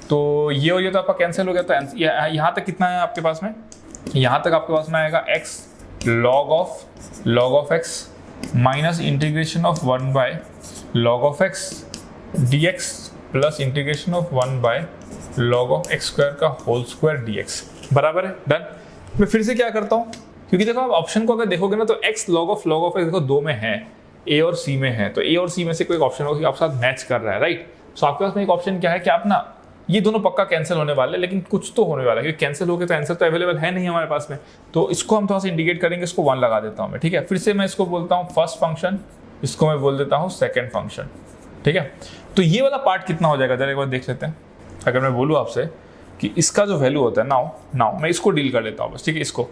तो ये और ये तो आपका कैंसिल हो गया। तो यहाँ तक कितना है आपके पास में, यहाँ तक आपके पास में आएगा x log of x minus integration of 1 by log of x dx plus integration of 1 by log of x square का होल स्क्वायर dx। बराबर है, डन। मैं फिर से क्या करता हूँ, क्योंकि देखो आप ऑप्शन को अगर देखोगे ना तो x log ऑफ x देखो दो में है, a और c में है। तो a और c में से कोई ऑप्शन होगा कि आपके साथ मैच कर रहा है, राइट। सो आपके पास में एक ऑप्शन क्या है कि आप ना ये दोनों पक्का कैंसिल होने वाले, लेकिन कुछ तो होने वाला है, क्योंकि कैंसिल हो गए तो आंसर तो अवेलेबल है नहीं हमारे पास में। तो इसको हम थोड़ा सा इंडिकेट करेंगे, इसको 1 लगा देता हूँ मैं। ठीक है, फिर से मैं इसको बोलता हूँ फर्स्ट फंक्शन, इसको मैं बोल देता हूँ सेकंड फंक्शन। ठीक है, तो ये वाला पार्ट कितना हो जाएगा जरा एक बार देख लेते हैं। अगर मैं बोलूँ आपसे कि इसका जो वैल्यू होता है नाउ मैं इसको डील कर लेता हूँ बस। ठीक है, इसको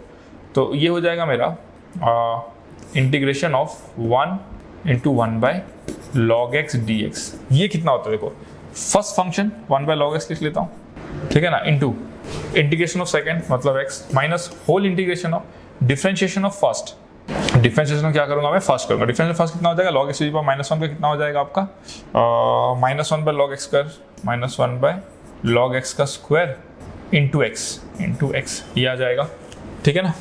तो ये हो जाएगा मेरा integration of 1 into 1 by log x dx। ये कितना होता है देखो, first function 1 by log x लिख लेता हूँ, ठीक है ना, इंटू इंटीग्रेशन ऑफ सेकंड मतलब x minus whole integration of differentiation of first. Differentiation क्या करूंगा मैं, फर्स्ट करूंगा। डिफरेंशिएशन फर्स्ट कितना हो जाएगा, log x माइनस 1 का कितना हो जाएगा आपका minus 1 by log x square minus 1 by log x का स्क्वायर इंटू x ये आ जाएगा। ठीक है ना,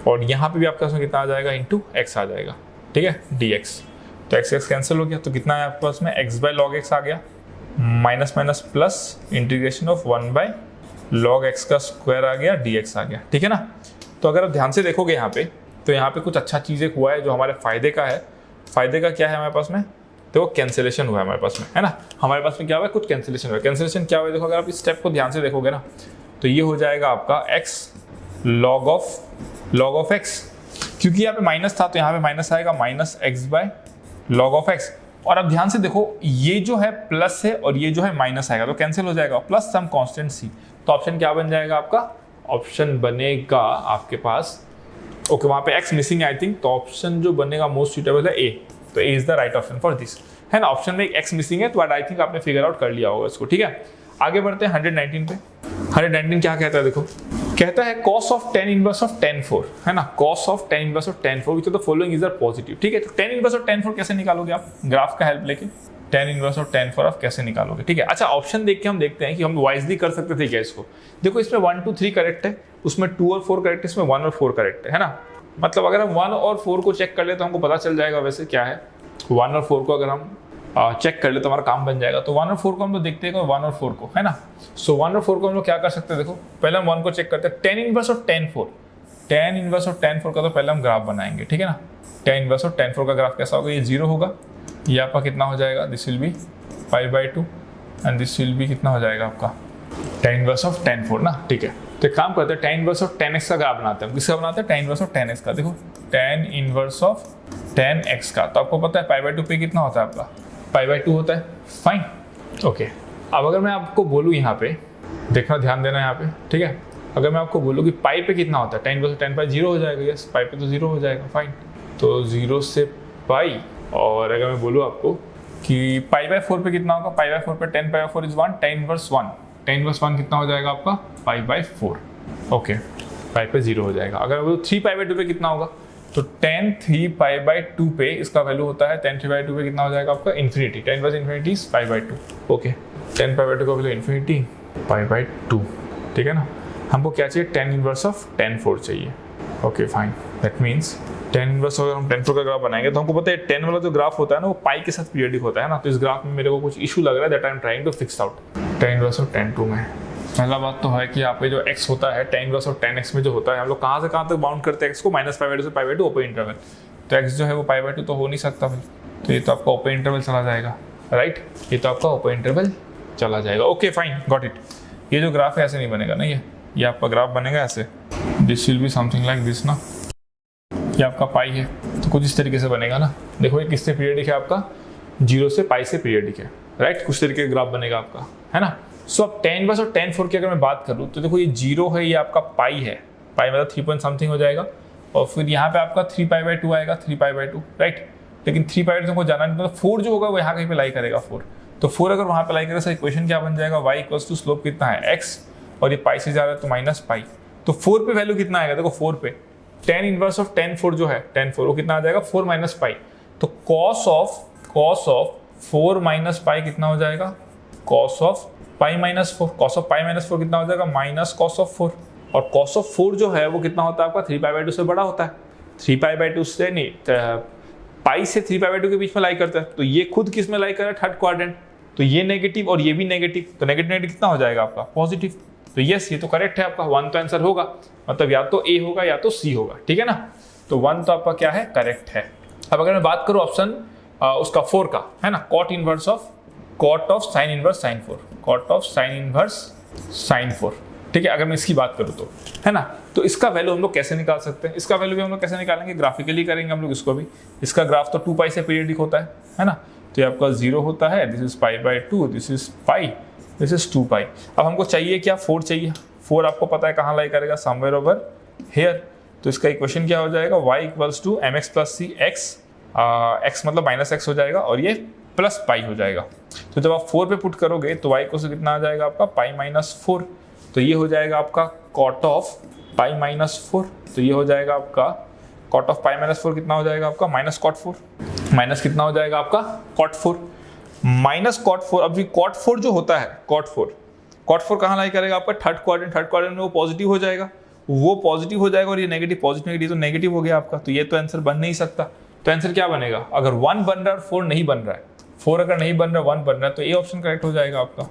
और यहाँ पे भी आपके पास में कितना आ जाएगा, इंटू x आ जाएगा। ठीक है, dx। तो x कैंसिल हो गया, तो कितना है आपके पास में x बाय log x आ गया minus minus plus integration of 1 by log x का स्क्वायर आ गया dx आ गया। ठीक है ना, तो अगर आप ध्यान से देखोगे यहाँ पे तो यहाँ पे कुछ अच्छा चीज़ें हुआ है जो हमारे फायदे का है। फायदे का क्या है हमारे पास में, तो कैंसिलेशन हुआ है हमारे पास में, है ना। हमारे पास में क्या हुआ है, कुछ कैंसिलेशन हुआ है। कैंसिलेशन क्या हुआ है, देखो अगर आप इस स्टेप को ध्यान से देखोगे ना तो ये हो जाएगा आपका x log ऑफ x, क्योंकि यहाँ पे माइनस था तो यहाँ पे माइनस आएगा minus x bye log of x। और अब ध्यान से देखो ये जो है प्लस है और ये जो है माइनस आएगा तो कैंसिल हो जाएगा, प्लस सम कांस्टेंट c। तो ऑप्शन क्या बन जाएगा आपका, ऑप्शन बनेगा आपके पास ओके वहाँ पे x मिसिंग आई थिंक, तो ऑप्शन जो बनेगा मोस्ट सुटेबल है a। तो a is the right option for this, है ना। ऑप्शन में एक x मिसिंग है तो आई थिंक आपने फिगर आउट कर लिया होगा इसको। ठीक है, आगे बढ़ते हैं 119 पे। 119 क्या कहता है, देखो कहता है cos of tan inverse of tan 4, है ना। cos of tan inverse of tan 4 which of the following is are positive. ठीक है, तो tan इनवर्स ऑफ tan 4 कैसे निकालोगे आप, ग्राफ का हेल्प लेके tan इनवर्स ऑफ tan 4 आप कैसे निकालोगे। ठीक है, अच्छा ऑप्शन देख के हम देखते हैं कि हम वाइजली कर सकते थे क्या इसको। देखो इसमें 1 2 3 करेक्ट है, उसमें 2 और 4 करेक्ट है, इसमें 1 और 4 करेक्ट है ना। मतलब अगर हम 1 और 4 को चेक कर ले तो हमको पता चल जाएगा वैसे क्या है। 1 और 4 को अगर हम चेक कर ले तो हमारा काम बन जाएगा। तो 1 और 4 को हम लोग देखते हैं 1 और 4 को, है ना। सो 1 और 4 को हम लोग क्या कर सकते हैं, देखो पहले हम 1 को चेक करते हैं। tan inverse of tan 4, tan inverse of tan 4 का तो पहले हम ग्राफ बनाएंगे। ठीक है ना, tan इनवर्स ऑफ tan 4 का ग्राफ कैसा होगा, ये 0 होगा, ये आपका कितना हो जाएगा, this will be π/2 and this will be कितना हो जाएगा आपका tan इनवर्स ऑफ tan 4 ना। ठीक है, तो एक काम करते हैं tan inverse of tan x का ग्राफ बनाते हैं। किसका बनाते हैं, tan inverse of tan x का। देखो tan inverse of tan x का, तो आपको पता है π/2 पे कितना होता है आपका, π/2 होता है। Fine, okay. अब अगर मैं आपको बोलूँ यहाँ पे, देखना ध्यान देना यहाँ पे, ठीक है। अगर मैं आपको बोलूँ कि पाई पे कितना होता है, tan इनवर्स ऑफ tan पाई 0 हो जाएगा। यस, पाई पे तो 0 हो जाएगा। फाइन, तो 0 से पाई। और अगर मैं बोलूँ आपको कि π/4 पे कितना होगा, π/4 पे tan π/4 is 1, tan inverse 1, tan inverse 1 कितना हो जाएगा आपका π/4। ओके, पाई पे 0 हो जाएगा। अगर वो 3π/2 पे कितना होगा, तो tan 3π/2 पे इसका वैल्यू होता है tan 3/2 पे कितना हो जाएगा आपका infinity, tan inverse infinity is π/2। Okay, tan π/2 का वैल्यू इन्फिनिटी π/2। ठीक है ना, हमको क्या चाहिए, tan इनवर्स ऑफ tan 4 चाहिए। Okay fine, that means tan inverse अगर हम tan 4 का ग्राफ बनाएंगे तो हमको पता है tan वाला जो ग्राफ होता है ना वो पाई के साथ पीरियडिक होता है ना। तो इस ग्राफ में मेरे को कुछ इशू लग रहा है, that I am trying to fix out. tan inverse of tan 2 में पहला बात तो है कि यहाँ पे जो x होता है tan इनवर्स और tan x में जो होता है हम लोग कहाँ से कहाँ तक बाउंड करते हैं x को -π/2 से π/2 ओपन इंटरवल। तो x जो है वो π/2 तो हो नहीं सकता भाई, तो ये तो आपका ओपन इंटरवल चला जाएगा, राइट, ये तो आपका ओपन इंटरवल चला जाएगा। Okay fine, got it. ये जो ग्राफ है ऐसे नहीं बनेगा ना, ये आपका ग्राफ बनेगा ऐसे, this will be something like this ना, ये आपका पाई है तो कुछ इस तरीके से बनेगा ना। देखो ये किससे पीरियडिक है आपका, 0 से पाई से पीरियडिक है, राइट, कुछ तरीके का ग्राफ बनेगा आपका, है ना। सो अब tan इनवर्स और tan 4 की अगर मैं बात करूँ तो देखो ये 0 है, ये आपका पाई है, पाई मतलब 3 पॉइंट समथिंग हो जाएगा, और फिर यहाँ पे आपका 3π/2 आएगा, 3π/2, राइट। लेकिन 3π/2 को जाना नहीं, मतलब 4 जो होगा वो यहाँ कहीं पे लाई करेगा 4, तो 4 अगर वहाँ पे लाई करेगा, इक्वेशन क्या बन जाएगा, y = स्लोप कितना है x, और ये पाई से जा रहा है तो -π, तो 4 पे वैल्यू कितना आएगा, देखो 4 पे tan इनवर्स ऑफ tan 4 जो है tan 4 वो कितना आ जाएगा 4 - π, तो cos ऑफ 4 - π कितना हो जाएगा, cos ऑफ π - 4, cos ऑफ π - 4 कितना हो जाएगा माइनस cos ऑफ 4, और cos ऑफ 4 जो है वो कितना होता है आपका 3π/2 से बड़ा होता है, 3π/2 से नहीं, पाई से 3π/2 के बीच में लाई करता है, तो ये खुद किस में लाई कर रहा है, थर्ड क्वाड्रेंट, तो ये नेगेटिव और ये भी नेगेटिव, तो नेगेटिव कितना हो जाएगा आपका पॉजिटिव, तो यस ये तो करेक्ट है आपका, 1 तो आंसर होगा, मतलब या तो ए होगा या तो सी होगा, ठीक है ना, तो 1 तो आपका क्या है, करेक्ट है। अब अगर मैं बात करूं ऑप्शन उसका 4 का, है ना, cot of sin inverse sin 4, cot of sin inverse sin 4, ठीक है, अगर मैं इसकी बात करूं तो, है ना, तो इसका वैल्यू हम लोग कैसे निकाल सकते हैं, इसका वैल्यू भी हम लोग कैसे निकालेंगे, ग्राफिकली करेंगे हम लोग इसको भी, इसका ग्राफ तो 2π से पीरियडिक होता है ना, तो ये आपका 0 होता है, this is π/2, this is π, this is 2π। अब हमको चाहिए क्या, 4 चाहिए, 4 आपको पता है कहाँ लाई करेगा, समवेयर ओवर हेयर, तो इसका इक्वेशन क्या हो जाएगा, y = mx + c, x मतलब -x हो जाएगा और ये +π हो जाएगा, तो जब आप 4 पे पुट करोगे तो y को कितना आ जाएगा आपका π - 4, तो ये हो जाएगा आपका cot ऑफ π - 4, तो ये हो जाएगा आपका cot ऑफ π - 4 कितना हो जाएगा आपका -cot 4, माइनस कितना हो जाएगा आपका cot 4, -cot 4। अब cot 4 जो होता है cot 4 कहाँ लाई करेगा आपका थर्ड क्वाड्रेंट में, वो पॉजिटिव हो जाएगा, और ये नेगेटिव तो नेगेटिव हो गया आपका, तो ये तो आंसर बन नहीं सकता, तो आंसर क्या बनेगा, अगर 1 बन रहा है और 4 नहीं बन रहा है, 4 अगर नहीं बन रहा 1 बन रहा है, तो ए ऑप्शन करेक्ट हो जाएगा आपका,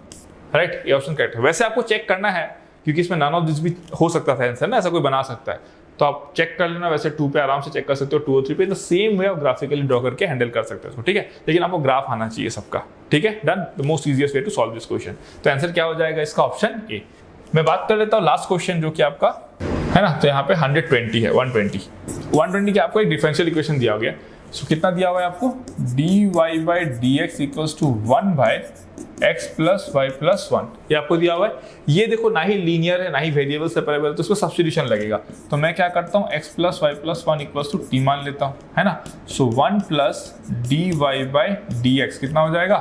राइट, ए ऑप्शन करेक्ट है। वैसे आपको चेक करना है क्योंकि इसमें नन ऑफ दिस भी हो सकता था आंसर ना, ऐसा कोई बना सकता है, तो आप चेक कर लेना, वैसे 2 पे आराम से चेक कर सकते हो, 2 और 3 पे, तो सेम वे आप ग्राफिकली ड्रॉ करके हैंडल कर सकते हो, ठीक है, लेकिन आपको ग्राफ आना चाहिए सबका, ठीक है, done, the most easiest way to solve this question. तो आंसर क्या हो जाएगा इसका, ऑप्शन ए। मैं बात कर लेता हूँ लास्ट क्वेश्चन जो कि आपका है ना, तो यहाँ पे 120 है, 120 के आपको एक डिफरेंशियल इक्वेशन दिया गया, सो कितना दिया हुआ है आपको, dy/dx = 1/x + y + 1, ये आपको दिया हुआ है। ये देखो ना ही लीनियर है ना ही वेरिएबल सेपरेबल, तो इसमें सब्स्टिट्यूशन लगेगा, तो मैं क्या करता हूँ, x + y + 1 = t मान लेता हूँ, है ना, सो 1 + dy/dx कितना हो जाएगा,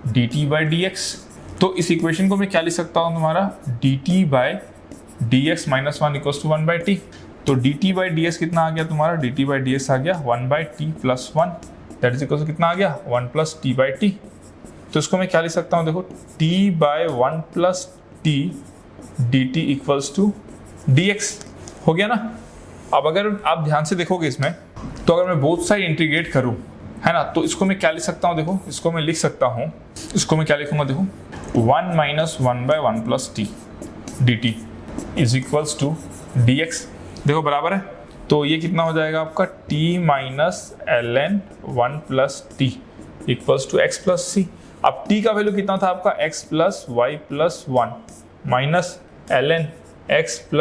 dt/dx, तो इस इक्वेशन को मैं क्या लिख सकता हूँ तुम्हारा, dt/dx - 1 = 1/t, तो dt/dx कितना आ गया तुम्हारा, dt/dx आ गया 1/t + 1, that is equal to कितना आ गया 1 + t/t, तो इसको मैं क्या लिख सकता हूँ, देखो t/1 + t dt = dx हो गया ना। अब अगर आप ध्यान से देखोगे इसमें, तो अगर मैं बोथ साइड इंटीग्रेट करूँ, है ना, तो इसको मैं क्या लिख सकता हूँ, देखो इसको मैं लिख सकता हूँ, इसको मैं क्या लिखूंगा, देखो 1 - 1/1 + t dt = dx, देखो बराबर है, तो ये कितना हो जाएगा आपका t - ln 1 + t = x + c। अब t का वैल्यू कितना था आपका, x + y + 1 minus ln x +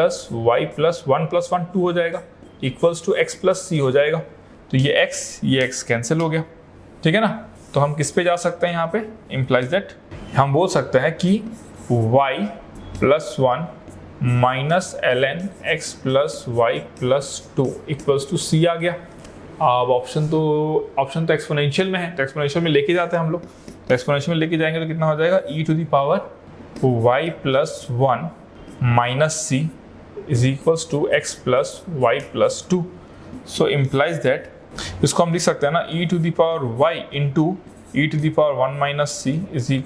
y + 1 + 1 2 हो जाएगा, = x + c हो जाएगा, तो ये x कैंसिल हो गया, ठीक है ना। तो हम किस पे जा सकते हैं, यहाँ पे इम्प्लाइज दैट हम बोल सकते हैं कि y + 1 minus ln x + y + 2 = c आ गया। अब ऑप्शन तो एक्सपोनेंशियल में है, तो एक्सपोनेंशियल में लेके जाते हैं हम लोग, तो एक्सपोनेंशियल में लेके जाएंगे तो कितना हो जाएगा, e⁻y + 1 minus c = x + y + 2, so implies that, इसको हम लिख सकते हैं ना, e⁻y × e⁻1 - c =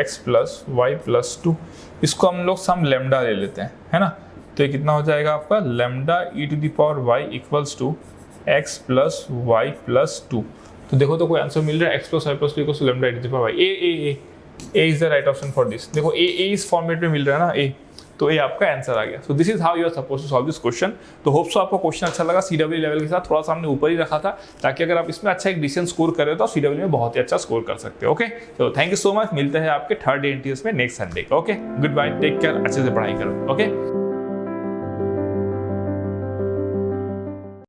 x + y + 2, इसको हम लोग सम लैम्डा ले लेते हैं, है ना, तो ये कितना हो जाएगा आपका लैम्डा e⁻y = x + y + 2, तो देखो तो कोई आंसर मिल रहा है, x + y + 2 = lambda e⁻y, A is the right option for this. देखो ए इस फॉर्मेट में मिल रहा है ना ए, तो ये आपका आंसर आ गया। So this is how you are suppose to solve this question. तो होप सो आपको क्वेश्चन अच्छा लगा। CW लेवल के साथ थोड़ा सा हमने ऊपर ही रखा था ताकि अगर आप इसमें अच्छा एक डिसेंट स्कोर कर रहे हो तो आप CW में बहुत ही अच्छा स्कोर कर सकते हो। ओके, तो थैंक यू सो मच। मिलते हैं आपके थर्ड डे NTS में next Sunday. Okay, good bye, take care, अच्छे से पढ़ाई करो। ओके।